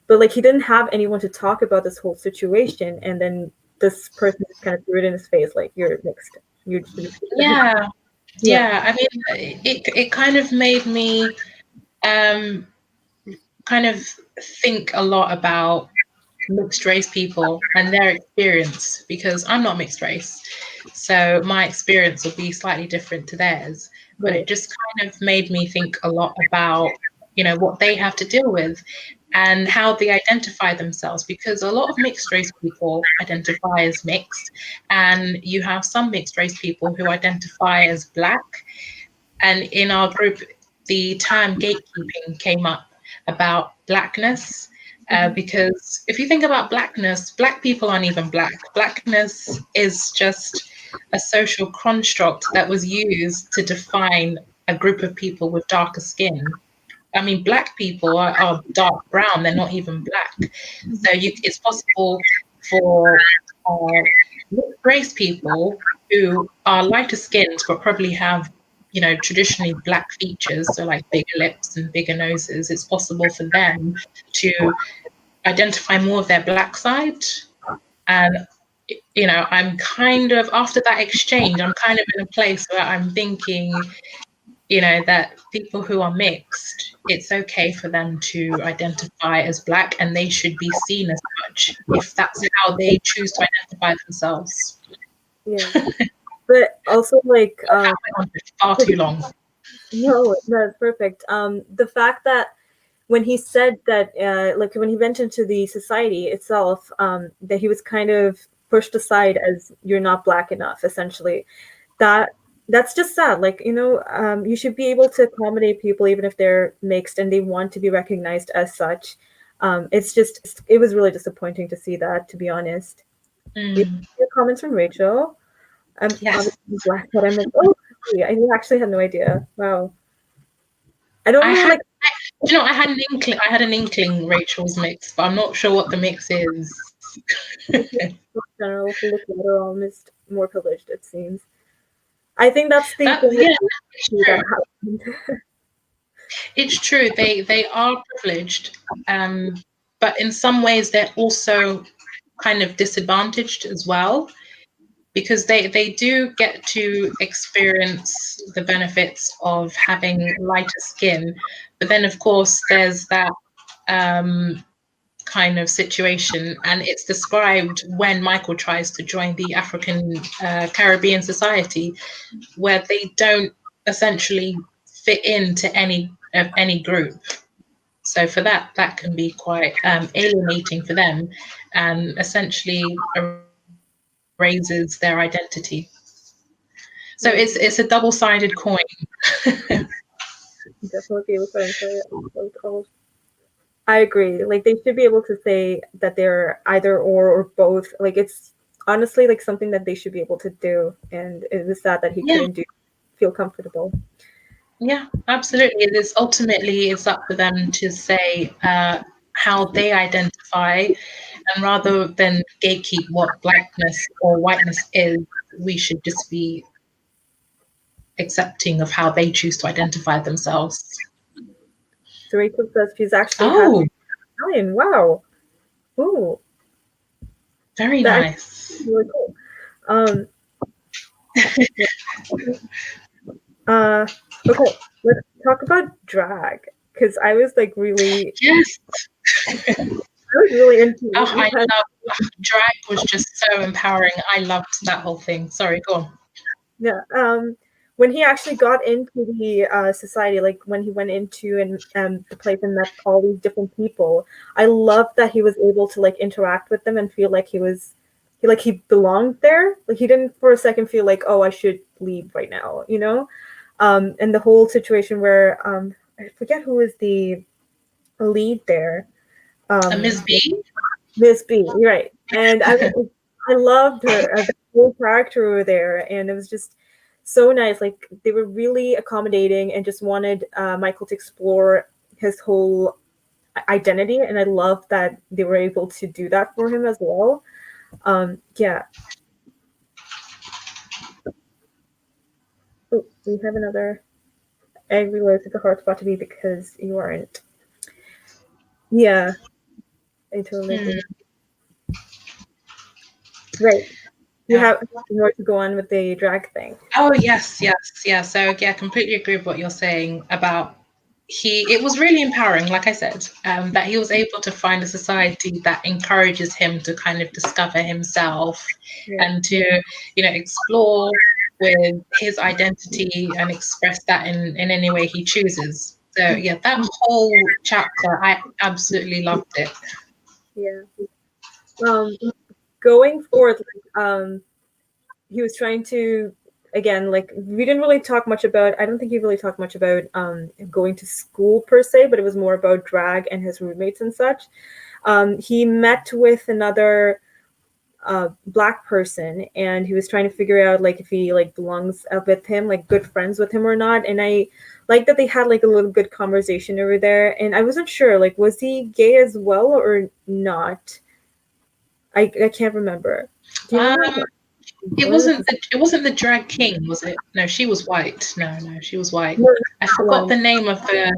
But like he didn't have anyone to talk about this whole situation, and then this person just kind of threw it in his face, like, you're mixed. You just Yeah. I mean, it kind of made me kind of think a lot about mixed race people and their experience, because I'm not mixed race, so my experience will be slightly different to theirs. But it just kind of made me think a lot about what they have to deal with and how they identify themselves, because a lot of mixed race people identify as mixed, and you have some mixed race people who identify as black. And in our group, the term gatekeeping came up about blackness, because if you think about blackness, black people aren't even black. Blackness is just a social construct that was used to define a group of people with darker skin. I mean, black people are dark brown, they're not even black. So it's possible for mixed race people who are lighter skinned but probably have traditionally black features, so like bigger lips and bigger noses, it's possible for them to identify more of their black side. And I'm kind of, after that exchange, I'm kind of in a place where I'm thinking that people who are mixed, it's okay for them to identify as black, and they should be seen as such if that's how they choose to identify themselves. But also, like, far too long. No, that's perfect. The fact that when he said that, like when he went into the society itself, that he was kind of pushed aside as, you're not black enough, essentially. That's just sad. Like, you should be able to accommodate people even if they're mixed and they want to be recognized as such. It was really disappointing to see that, to be honest. Your comments from Rachel. I'm Yes. black, but I'm like, oh, I actually had no idea. Wow. I don't know, like, I had an inkling Rachel's mix, but I'm not sure what the mix is. General full of letter, almost more privileged, it seems. I think that's the thing that happened. It's true. They are privileged. but in some ways they're also kind of disadvantaged as well, because they do get to experience the benefits of having lighter skin. But then, of course, there's that kind of situation, and it's described when Michael tries to join the African Caribbean Society, where they don't essentially fit into any group. So for that can be quite alienating for them, and essentially erases their identity. So it's a double-sided coin. Definitely be able to enjoy it. I agree. Like, they should be able to say that they're either or both. Like, it's honestly like something that they should be able to do, and it was sad that he couldn't feel comfortable. Yeah, absolutely. It's ultimately it's up to them to say how they identify, and rather than gatekeep what blackness or whiteness is, we should just be accepting of how they choose to identify themselves. So Rachel says she's actually Italian. Wow. Ooh. Very nice. Really cool. Okay, let's talk about drag, because I was like really I was really into it. I love drag. Was just so empowering. I loved that whole thing. Sorry, go on. Yeah. When he actually got into the society, like when he went into the place and met all these different people, I loved that he was able to like interact with them and feel like he belonged there. Like, he didn't for a second feel like, oh, I should leave right now, you know? And the whole situation where I forget who was the lead there. Ms. B. Miss B, right? And I loved her as a whole character over there, and it was just so nice. Like, they were really accommodating and just wanted Michael to explore his whole identity, and I love that they were able to do that for him as well. Yeah. Oh, we have another. I realize it's a hard spot to be because you aren't. Yeah, I totally agree. Right. You have more to go on with the drag thing. Oh, yes. So, yeah, completely agree with what you're saying about it was really empowering, like I said, that he was able to find a society that encourages him to kind of discover himself and to, explore with his identity and express that in any way he chooses. So, yeah, that whole chapter, I absolutely loved it. Yeah. Going forward, he was trying to, again, like, we didn't really talk much about, I don't think he really talked much about going to school per se, but it was more about drag and his roommates and such. He met with another Black person, and he was trying to figure out like if he like belongs with him, like good friends with him or not. And I like that they had like a little good conversation over there, and I wasn't sure, like, was he gay as well or not? I can't remember. Do you remember? It wasn't the drag king, was it? No, she was white. No, she was white. I forgot the name of the.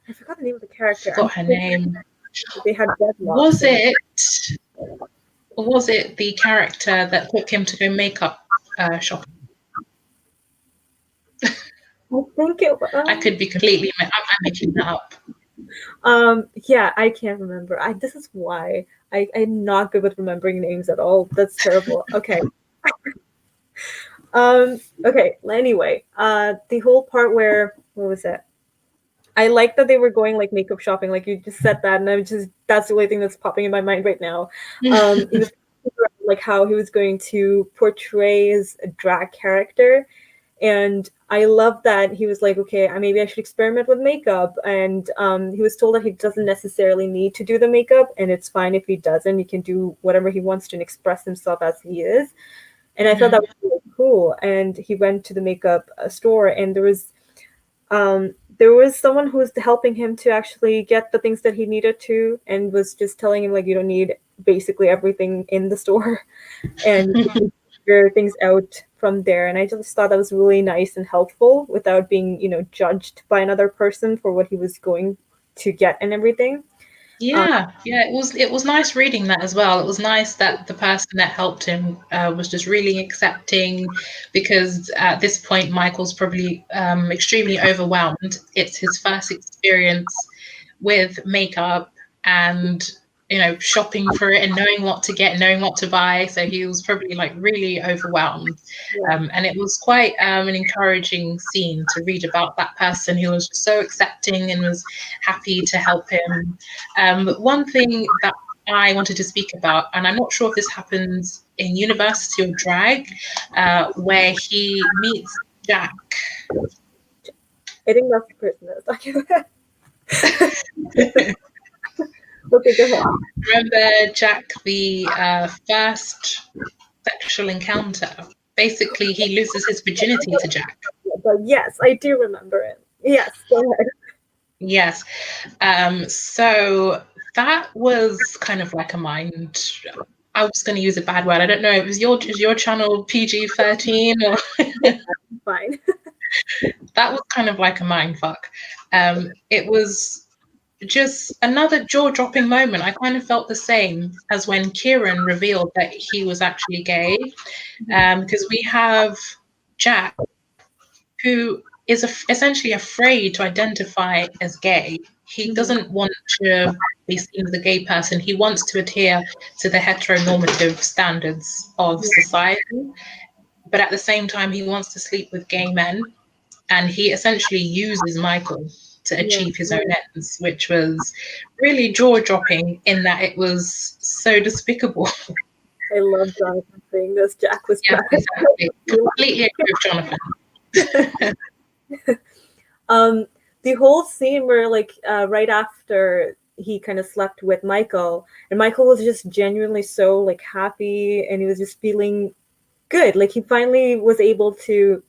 I forgot the name of the character. I forgot her name. They had Was it the character that took him to go makeup shopping? I think it was. I could be completely. I'm making that up. Yeah, I can't remember. This is why I'm not good with remembering names at all. That's terrible. Okay. Okay. Anyway, the whole part where, what was it? I like that they were going like makeup shopping, like you just said that, and that's the only thing that's popping in my mind right now. He was like how he was going to portray his drag character, and I love that he was like, okay, maybe I should experiment with makeup. And he was told that he doesn't necessarily need to do the makeup, and it's fine if he doesn't. He can do whatever he wants to and express himself as he is. And I thought that was really cool. And he went to the makeup store, and there was someone who was helping him to actually get the things that he needed to, and was just telling him like, you don't need basically everything in the store, and figure things out from there. And I just thought that was really nice and helpful without being, judged by another person for what he was going to get and everything. Yeah, it was nice reading that as well. It was nice that the person that helped him was just really accepting, because at this point Michael's probably extremely overwhelmed. It's his first experience with makeup, and shopping for it and knowing what to get, knowing what to buy. So he was probably like really overwhelmed. And it was quite an encouraging scene to read about that person who was so accepting and was happy to help him. One thing that I wanted to speak about, and I'm not sure if this happens in University or Drag, where he meets Jack. I think that's the person that was talking about. Okay, go ahead. Remember Jack, the first sexual encounter? Basically, he loses his virginity to Jack. But yes, I do remember it. Yes, go ahead. Yes. So that was kind of like a mind. I was going to use a bad word. I don't know. Is your channel PG-13 or? Fine. That was kind of like a mind fuck. It was just another jaw-dropping moment. I kind of felt the same as when Kieran revealed that he was actually gay, because we have Jack, who is essentially afraid to identify as gay. He doesn't want to be seen as a gay person. He wants to adhere to the heteronormative standards of society, but at the same time, he wants to sleep with gay men. And he essentially uses Michael to achieve his own ends, which was really jaw-dropping in that it was so despicable. I love Jonathan saying this. Jack was Yeah, exactly. Completely agree with Jonathan. The whole scene where right after he kind of slept with Michael, and Michael was just genuinely so like happy, and he was just feeling good. Like he finally was able to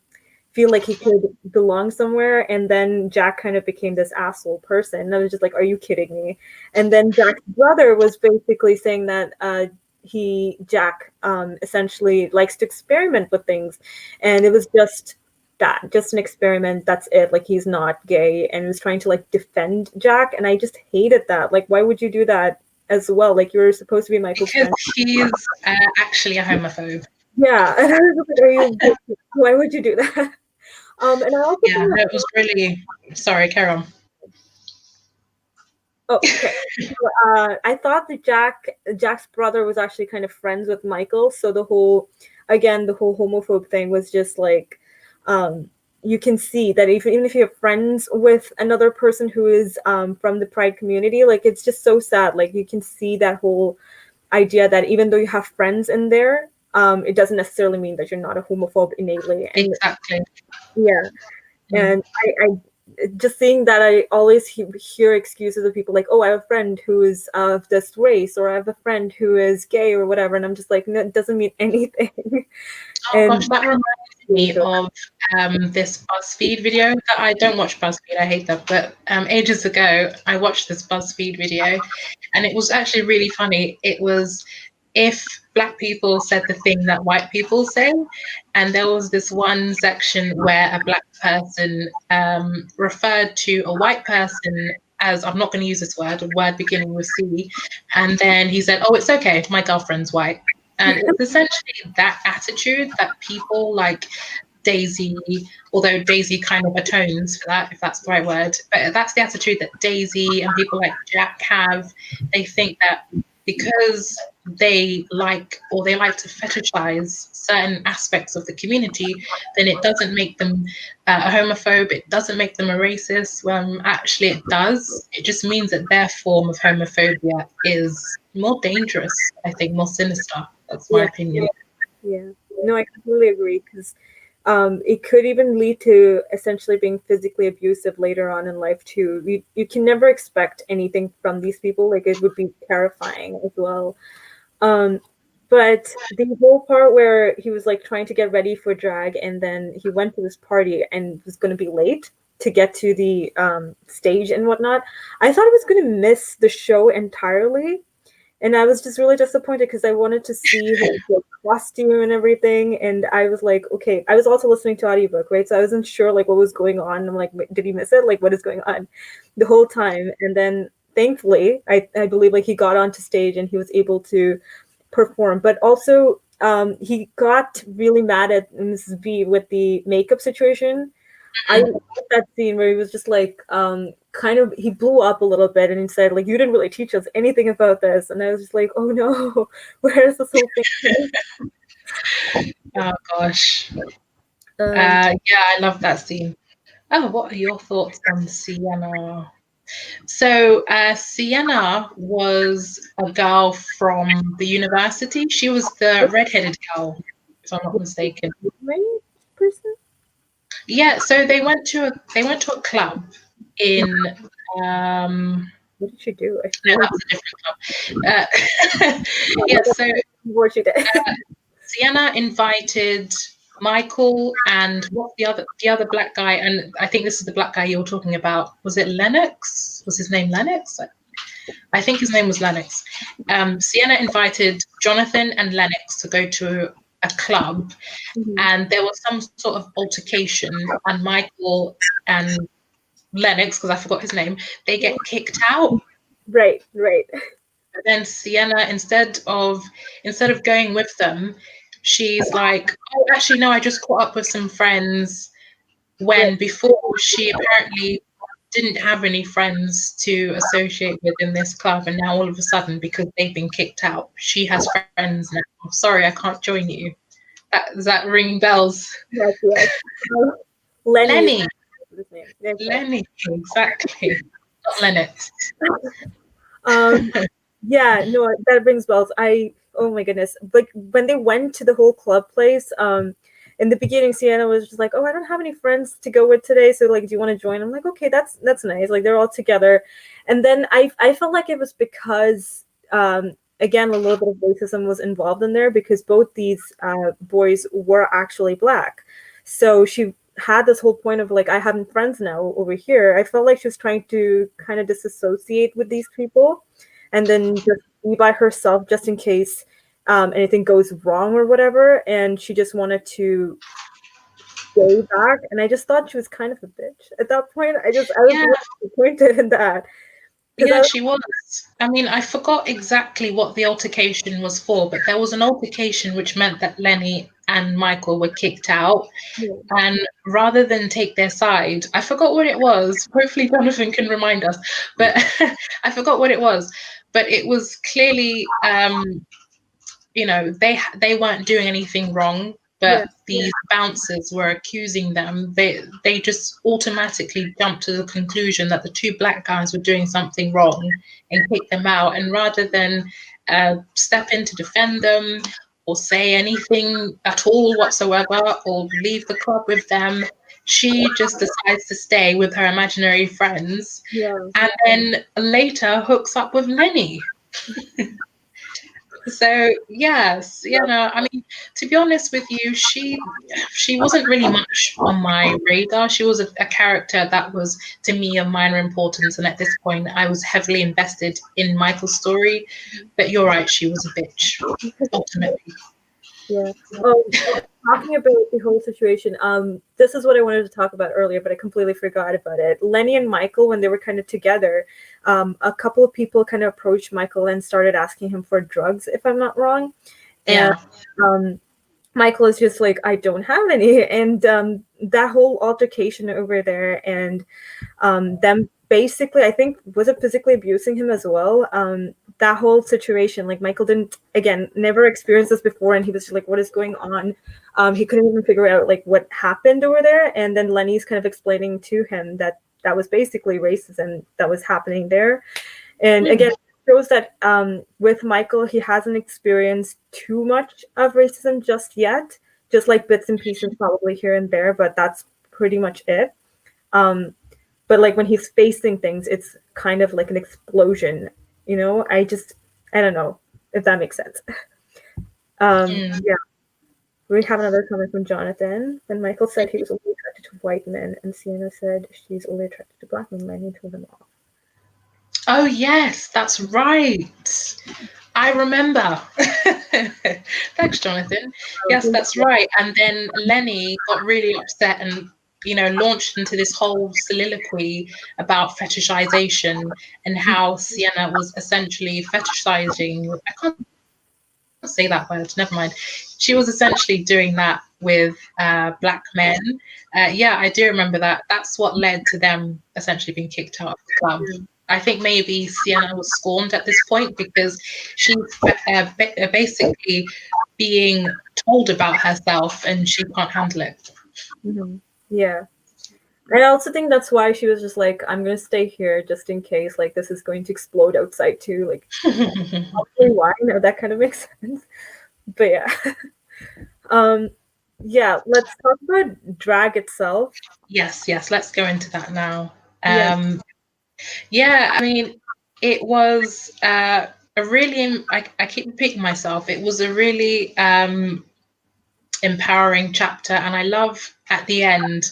feel like he could belong somewhere, and then Jack kind of became this asshole person. And I was just like, are you kidding me? And then Jack's brother was basically saying that Jack essentially likes to experiment with things, and it was just an experiment, that's it. Like he's not gay, and was trying to like defend Jack, and I just hated that. Like, why would you do that as well? Like, you're supposed to be Michael's because friend. he's actually a homophobe. Yeah, and I was like, why would you do that? And I also it was really, sorry, carry on. Oh, okay. So, I thought that Jack's brother was actually kind of friends with Michael, so the whole homophobe thing was just like, you can see that even if you have friends with another person who is from the Pride community, like it's just so sad. Like you can see that whole idea that even though you have friends in there, it doesn't necessarily mean that you're not a homophobe innately. And, exactly. Yeah, and I just seeing that, I always hear excuses of people like, oh, I have a friend who is of this race, or I have a friend who is gay or whatever, and I'm just like, no, it doesn't mean anything. Oh gosh, that reminds me of this BuzzFeed video that I don't watch BuzzFeed, I hate that, but ages ago I watched this BuzzFeed video, and it was actually really funny. It was if Black people said the thing that white people say, and there was this one section where a Black person referred to a white person as, I'm not going to use this word, a word beginning with C, and then he said, oh, it's okay, my girlfriend's white. And it's essentially that attitude that people like Daisy, although Daisy kind of atones for that, if that's the right word, but that's the attitude that Daisy and people like Jack have. They think that because they like to fetishize certain aspects of the community, then it doesn't make them a homophobe, it doesn't make them a racist. Actually it does. It just means that their form of homophobia is more dangerous, I think, more sinister. That's my opinion. Yeah, no, I completely agree, because it could even lead to essentially being physically abusive later on in life too. You can never expect anything from these people. Like, it would be terrifying as well. But the whole part where he was like trying to get ready for drag, and then he went to this party and was going to be late to get to the stage and whatnot, I thought I was going to miss the show entirely. And I was just really disappointed because I wanted to see his costume and everything. And I was like, okay, I was also listening to audiobook, right? So I wasn't sure like what was going on. I'm like, did he miss it? Like, what is going on the whole time? And then thankfully, I believe like he got onto stage and he was able to perform. But also, he got really mad at Mrs. B with the makeup situation. I love that scene where he was just like, kind of, he blew up a little bit and he said, like, you didn't really teach us anything about this. And I was just like, oh no, where is this whole thing? Oh gosh. Yeah, I love that scene. Oh, what are your thoughts on Sienna? So Sienna was a girl from the university. She was the redheaded girl, if I'm not mistaken. Right? Person? Yeah, so they went to a club in What did she do? no, that was a different club. Yeah, so What she did. Sienna invited Michael and what the other black guy, and I think this is the black guy you were talking about. Was it Lennox? Was his name Lennox? I think his name was Lennox. Sienna invited Jonathan and Lennox to go to a club, and there was some sort of altercation, and Michael and Lennox, because I forgot his name, they get kicked out. Right. But then Sienna, instead of going with them, she's like, oh, actually, no, I just caught up with some friends, when before she apparently didn't have any friends to associate with in this club, and now all of a sudden, because they've been kicked out, she has friends now. I'm sorry, I can't join you. Is that ringing bells? Yes. Lenny. Lenny, Lenny, exactly. Not Lennox. Yeah, no, that rings bells. Oh my goodness. Like when they went to the whole club place, in the beginning, Sienna was just like, "Oh, I don't have any friends to go with today, so like, do you want to join?" I'm like, "Okay, that's nice." Like they're all together, and then I felt like it was because again a little bit of racism was involved in there because both these boys were actually black, so she had this whole point of like I have friends now over here. I felt like she was trying to kind of disassociate with these people, and then just be by herself just in case anything goes wrong or whatever, and she just wanted to stay back. And I just thought she was kind of a bitch at that point. I was really disappointed in that. Yeah, she was. I mean, I forgot exactly what the altercation was for, but there was an altercation which meant that Lenny and Michael were kicked out. And rather than take their side, I forgot what it was. Hopefully Jonathan can remind us. But I forgot what it was. But it was clearly they weren't doing anything wrong, but these bouncers were accusing them. They just automatically jumped to the conclusion that the two black guys were doing something wrong and kicked them out. And rather than step in to defend them or say anything at all whatsoever or leave the club with them, she just decides to stay with her imaginary friends, and then later hooks up with Lenny. So yes, I mean, to be honest with you, she wasn't really much on my radar. She was a character that was, to me, of minor importance, and at this point I was heavily invested in Michael's story. But you're right, she was a bitch, ultimately. Yeah. Talking about the whole situation, this is what I wanted to talk about earlier, but I completely forgot about it. Lenny and Michael, when they were kind of together, a couple of people kind of approached Michael and started asking him for drugs, if I'm not wrong. And Michael is just like, I don't have any. And that whole altercation over there and them basically, I think, was it physically abusing him as well? That whole situation, like Michael didn't, again, never experienced this before, and he was just like, what is going on? He couldn't even figure out like what happened over there. And then Lenny's kind of explaining to him that was basically racism that was happening there. And again, it shows that with Michael, he hasn't experienced too much of racism just yet, just like bits and pieces probably here and there, but that's pretty much it. But like when he's facing things, it's kind of like an explosion, I don't know if that makes sense. Yeah. We have another comment from Jonathan. When Michael said he was only attracted to white men, and Sienna said she's only attracted to black men, Lenny told them off. Oh yes, that's right. I remember. Thanks, Jonathan. Yes, that's right. And then Lenny got really upset and launched into this whole soliloquy about fetishization and how Sienna was essentially fetishizing. I can't say that word, never mind. She was essentially doing that with black men. Yeah, I do remember that. That's what led to them essentially being kicked out of the club. I think maybe Sienna was scorned at this point because she's basically being told about herself and she can't handle it. Mm-hmm. Yeah. I also think that's why she was just like, I'm gonna stay here just in case like this is going to explode outside too. Like probably why? No, that kind of makes sense. But yeah. Yeah, let's talk about drag itself. Yes, let's go into that now. Yeah. Yeah, I mean, it was a really, I keep repeating myself, it was a really empowering chapter. And I love at the end,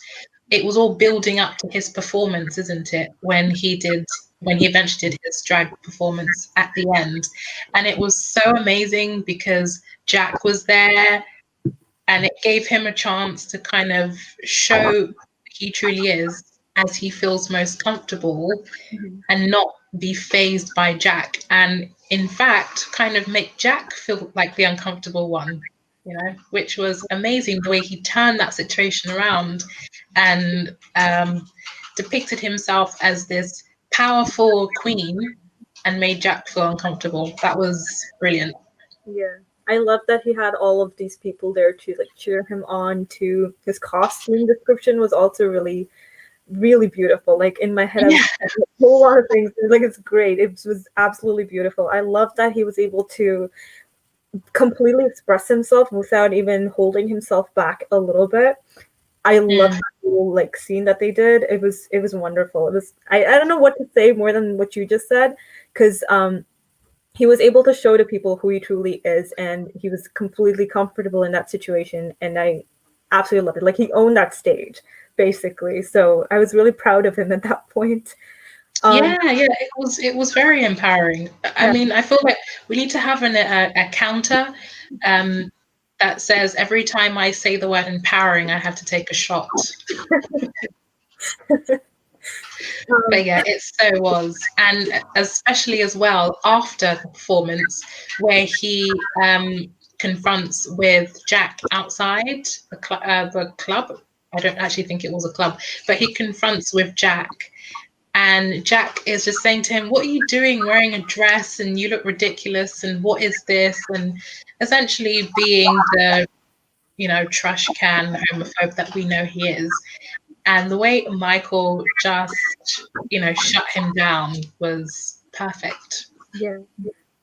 it was all building up to his performance, isn't it? When he eventually did his drag performance at the end. And it was so amazing because Jack was there and it gave him a chance to kind of show who he truly is as he feels most comfortable and not be phased by Jack. And in fact, kind of make Jack feel like the uncomfortable one, which was amazing the way he turned that situation around and depicted himself as this powerful queen and made Jack feel uncomfortable. That was brilliant. Yeah. I love that he had all of these people there to like cheer him on. To his costume description was also really, really beautiful. Like in my head, I was a whole lot of things. Like it's great. It was absolutely beautiful. I love that he was able to completely express himself without even holding himself back a little bit. I love the whole like scene that they did. It was wonderful. It was I don't know what to say more than what you just said, because he was able to show to people who he truly is, and he was completely comfortable in that situation, and I absolutely loved it. Like he owned that stage basically, so I was really proud of him at that point. Yeah, it was very empowering. I mean, I feel like we need to have a counter that says every time I say the word empowering, I have to take a shot. But yeah, it so was. And especially as well after the performance where he confronts with Jack outside the club. I don't actually think it was a club, but he confronts with Jack. And Jack is just saying to him, what are you doing wearing a dress and you look ridiculous and what is this? And essentially being the, trash can homophobe that we know he is. And the way Michael just, shut him down was perfect. Yeah.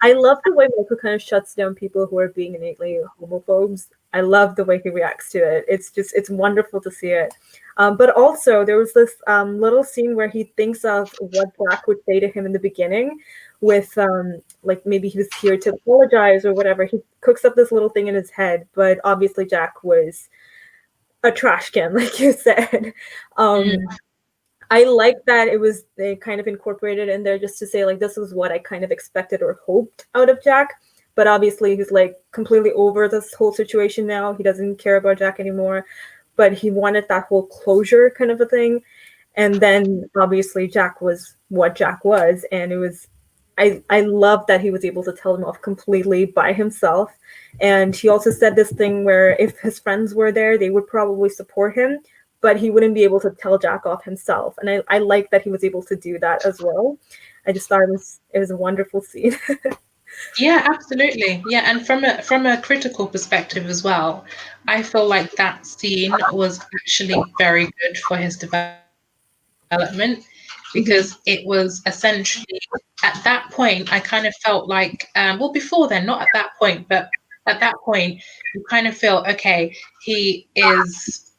I love the way Michael kind of shuts down people who are being innately homophobes. I love the way he reacts to it. It's wonderful to see it. But also, there was this little scene where he thinks of what Jack would say to him in the beginning with, like, maybe he was here to apologize or whatever. He cooks up this little thing in his head, but obviously Jack was a trash can, like you said. I like that they kind of incorporated in there just to say, like, this is what I kind of expected or hoped out of Jack. But obviously he's like completely over this whole situation now. He doesn't care about Jack anymore. But he wanted that whole closure kind of a thing. And then obviously Jack was what Jack was. And it was I love that he was able to tell him off completely by himself. And he also said this thing where if his friends were there, they would probably support him, but he wouldn't be able to tell Jack off himself. And I like that he was able to do that as well. I just thought it was a wonderful scene. Yeah, absolutely. Yeah, and from a critical perspective as well, I feel like that scene was actually very good for his development because it was essentially at that point I kind of felt like well before then, not at that point, but at that point you kind of feel okay, he is,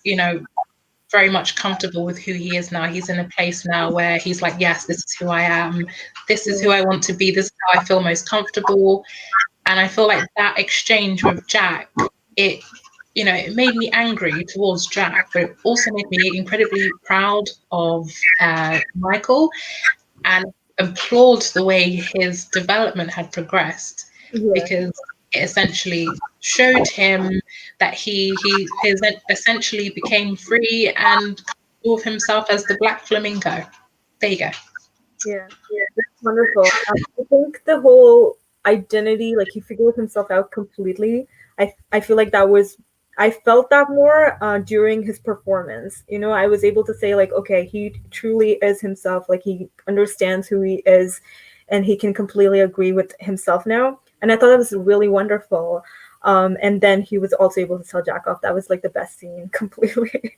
very much comfortable with who he is now. He's in a place now where he's like, yes, this is who I am. This is who I want to be. This is how I feel most comfortable. And I feel like that exchange with Jack, it made me angry towards Jack, but it also made me incredibly proud of Michael and applaud the way his development had progressed because it essentially showed him that he essentially became free and thought of himself as the Black Flamingo. There you go. Yeah, that's wonderful. I think the whole identity, like he figured himself out completely. I feel like I felt that more during his performance. You know, I was able to say like, okay, he truly is himself. Like he understands who he is, and he can completely agree with himself now. And I thought that was really wonderful. And then he was also able to tell Jack off. That was like the best scene completely.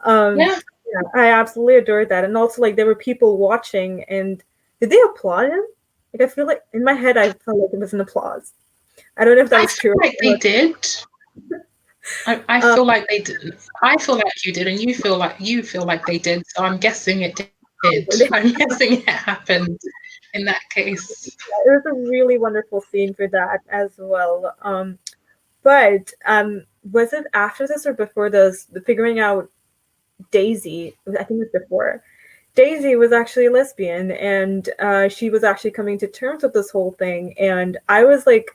um, Yeah. yeah, I absolutely adored that. And also, like, there were people watching, and did they applaud him? Like, I feel like in my head, I felt like it was an applause. I don't know if that I was feel true. like they did. I feel like they did. I feel like you did, and you feel like they did. So I'm guessing it did. I'm guessing it happened in that case. It was a really wonderful scene for that as well. But was it after this or before this? The figuring out Daisy, I think it was before. Daisy was actually a lesbian, and she was actually coming to terms with this whole thing. And I was like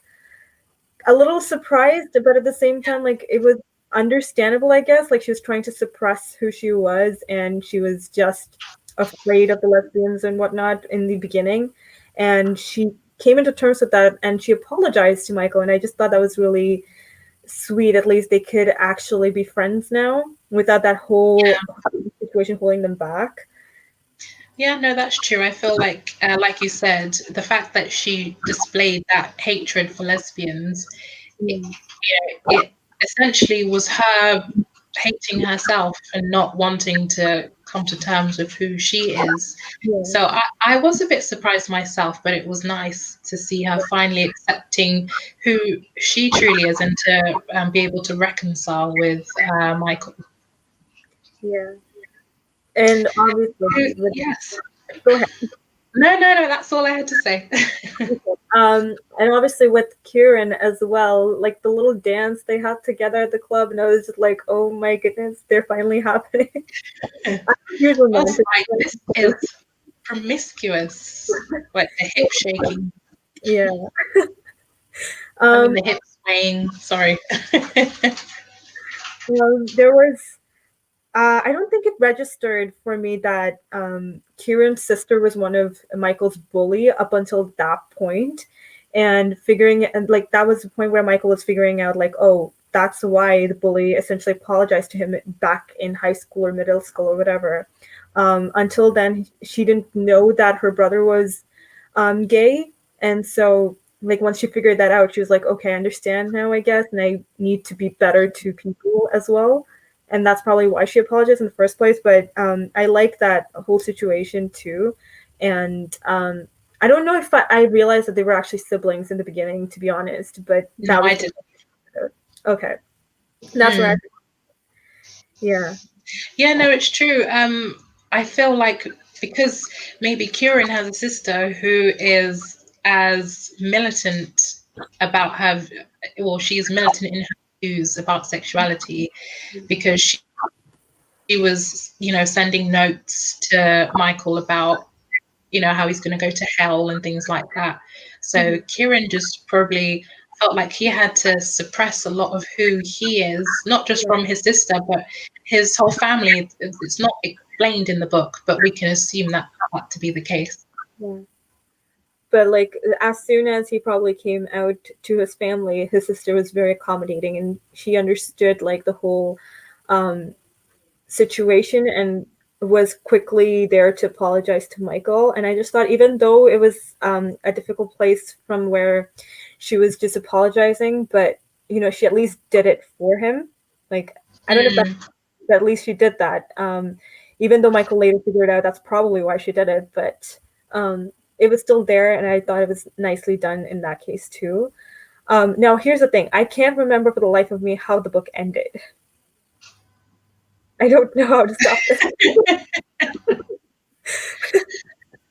a little surprised, but at the same time, like it was understandable, I guess. Like she was trying to suppress who she was, and she was just afraid of the lesbians and whatnot in the beginning. And she came into terms with that, and she apologized to Michael. And I just thought that was really sweet. At least they could actually be friends now without that whole situation holding them back. Yeah, no, that's true. I feel like you said, the fact that she displayed that hatred for lesbians, it essentially was her hating herself and not wanting to come to terms with who she is. Yeah. So I was a bit surprised myself, but it was nice to see her finally accepting who she truly is and to be able to reconcile with Michael. Yeah. And obviously, Yes. go ahead. No, that's all I had to say. And obviously with Kieran as well, like the little dance they had together at the club, and I was just like, oh my goodness, they're finally happening. Here's one I was moment. like, this is promiscuous. Like the hip shaking. Yeah. I mean, the hip swaying. Sorry. There was I don't think it registered for me that Kieran's sister was one of Michael's bully up until that point, and like that was the point where Michael was figuring out like, oh, that's why the bully essentially apologized to him back in high school or middle school or whatever. Until then, she didn't know that her brother was gay, and so like once she figured that out, she was like, okay, I understand now, I guess, and I need to be better to people as well. And that's probably why she apologized in the first place. But I like that whole situation too. And I don't know if I realized that they were actually siblings in the beginning, to be honest. But No, I didn't. Okay. That's where yeah. Yeah, no, it's true. I feel like because maybe Kieran has a sister who is as militant about her, well, she's militant in her views about sexuality because she was, sending notes to Michael about, how he's going to go to hell and things like that. So Kieran just probably felt like he had to suppress a lot of who he is, not just from his sister, but his whole family. It's not explained in the book, but we can assume that to be the case. Yeah. But like as soon as he probably came out to his family, his sister was very accommodating, and she understood like the whole situation and was quickly there to apologize to Michael. And I just thought, even though it was a difficult place from where she was just apologizing, but she at least did it for him. Like I don't know if that, but at least she did that. Even though Michael later figured out that's probably why she did it, but it was still there, and I thought it was nicely done in that case too. Now here's the thing: I can't remember for the life of me how the book ended. I don't know how to stop this.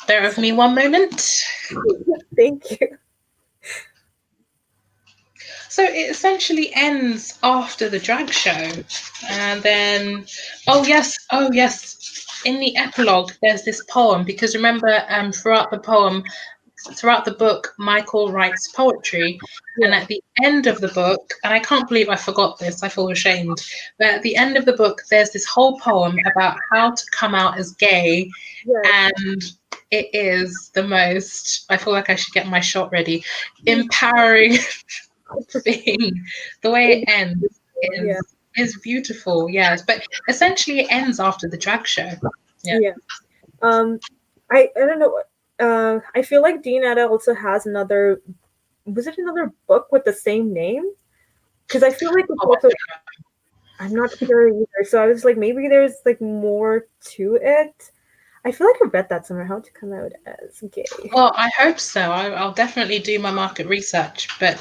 Bear with me one moment. Thank you. So it essentially ends after the drag show. And then, oh yes, in the epilogue, there's this poem, because remember, throughout the poem, throughout the book, Michael writes poetry. Yeah. And at the end of the book, and I can't believe I forgot this, I feel ashamed, but at the end of the book, there's this whole poem about how to come out as gay. Yes. And it is the most, I feel like I should get my shot ready, empowering thing. The way it ends Yeah. is beautiful, yes. But essentially it ends after the drag show. Yeah. Yeah. I don't know. I feel like Dean Atta also has another. Was it another book with the same name? Because I feel like it's also. I'm not sure either. So I was like, maybe there's like more to it. I feel like I read that somewhere. How to come out as gay. Well, I hope so. I'll definitely do my market research. But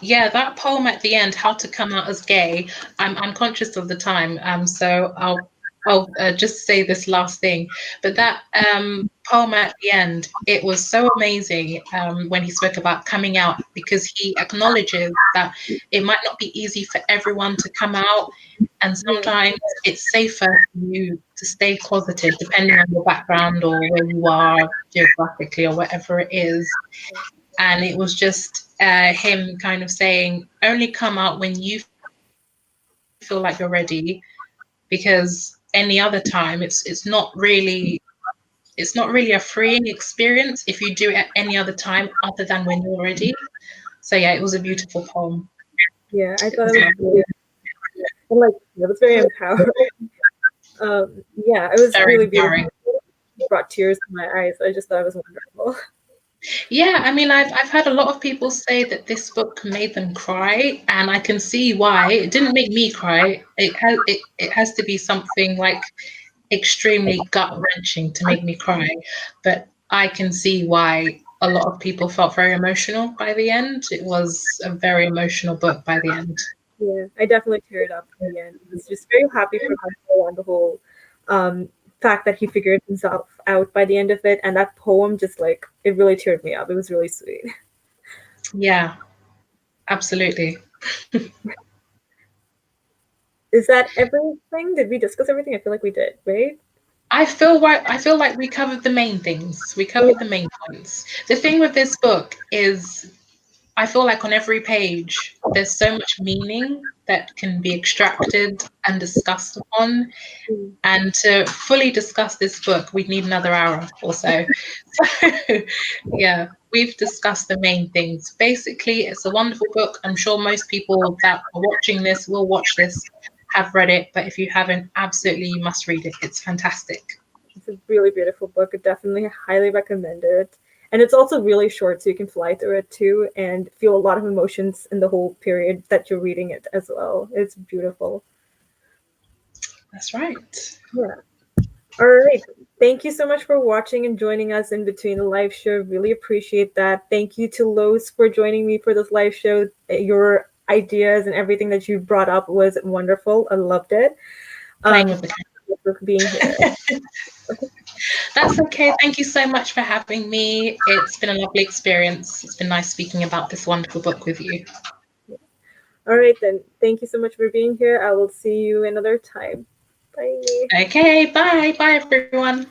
yeah, that poem at the end, "How to Come Out as Gay," I'm conscious of the time. So I'll just say this last thing. But that poem at the end, it was so amazing when he spoke about coming out, because he acknowledges that it might not be easy for everyone to come out. And sometimes it's safer for you to stay closeted, depending on your background or where you are geographically or whatever it is. And it was just him kind of saying, only come out when you feel like you're ready, because any other time it's not really a freeing experience if you do it at any other time other than when you're ready. So yeah, it was a beautiful poem. Yeah, I thought it was really, and like it was very empowering. Yeah, it was Very really empowering. beautiful. It brought tears to my eyes. I just thought it was wonderful. Yeah, I mean, I've had a lot of people say that this book made them cry, and I can see why. It didn't make me cry. It has to be something like extremely gut-wrenching to make me cry, but I can see why a lot of people felt very emotional by the end. It was a very emotional book by the end. Yeah, I definitely teared up in the end. I was just very happy for Michael and the whole fact that he figured himself out by the end of it. And that poem just like it really teared me up. It was really sweet. Yeah, absolutely. Is that everything? Did we discuss everything? I feel like we did, right? I feel like we covered the main things. We covered the main points. The thing with this book is I feel like on every page, there's so much meaning that can be extracted and discussed upon. And to fully discuss this book, we'd need another hour or so. So, yeah, we've discussed the main things. Basically, it's a wonderful book. I'm sure most people that are watching this will watch this, have read it. But if you haven't, absolutely, you must read it. It's fantastic. It's a really beautiful book. I definitely highly recommend it. And it's also really short, so you can fly through it too and feel a lot of emotions in the whole period that you're reading it as well. It's beautiful. That's right. Yeah. All right. Thank you so much for watching and joining us in between the live show. Really appreciate that. Thank you to Lois for joining me for this live show. Your ideas and everything that you brought up was wonderful. I loved it. Playing with the camera. For being here. That's okay. Thank you so much for having me. It's been a lovely experience. It's been nice speaking about this wonderful book with you. All right, then. Thank you so much for being here. I will see you another time. Bye. Okay, bye. Bye, everyone.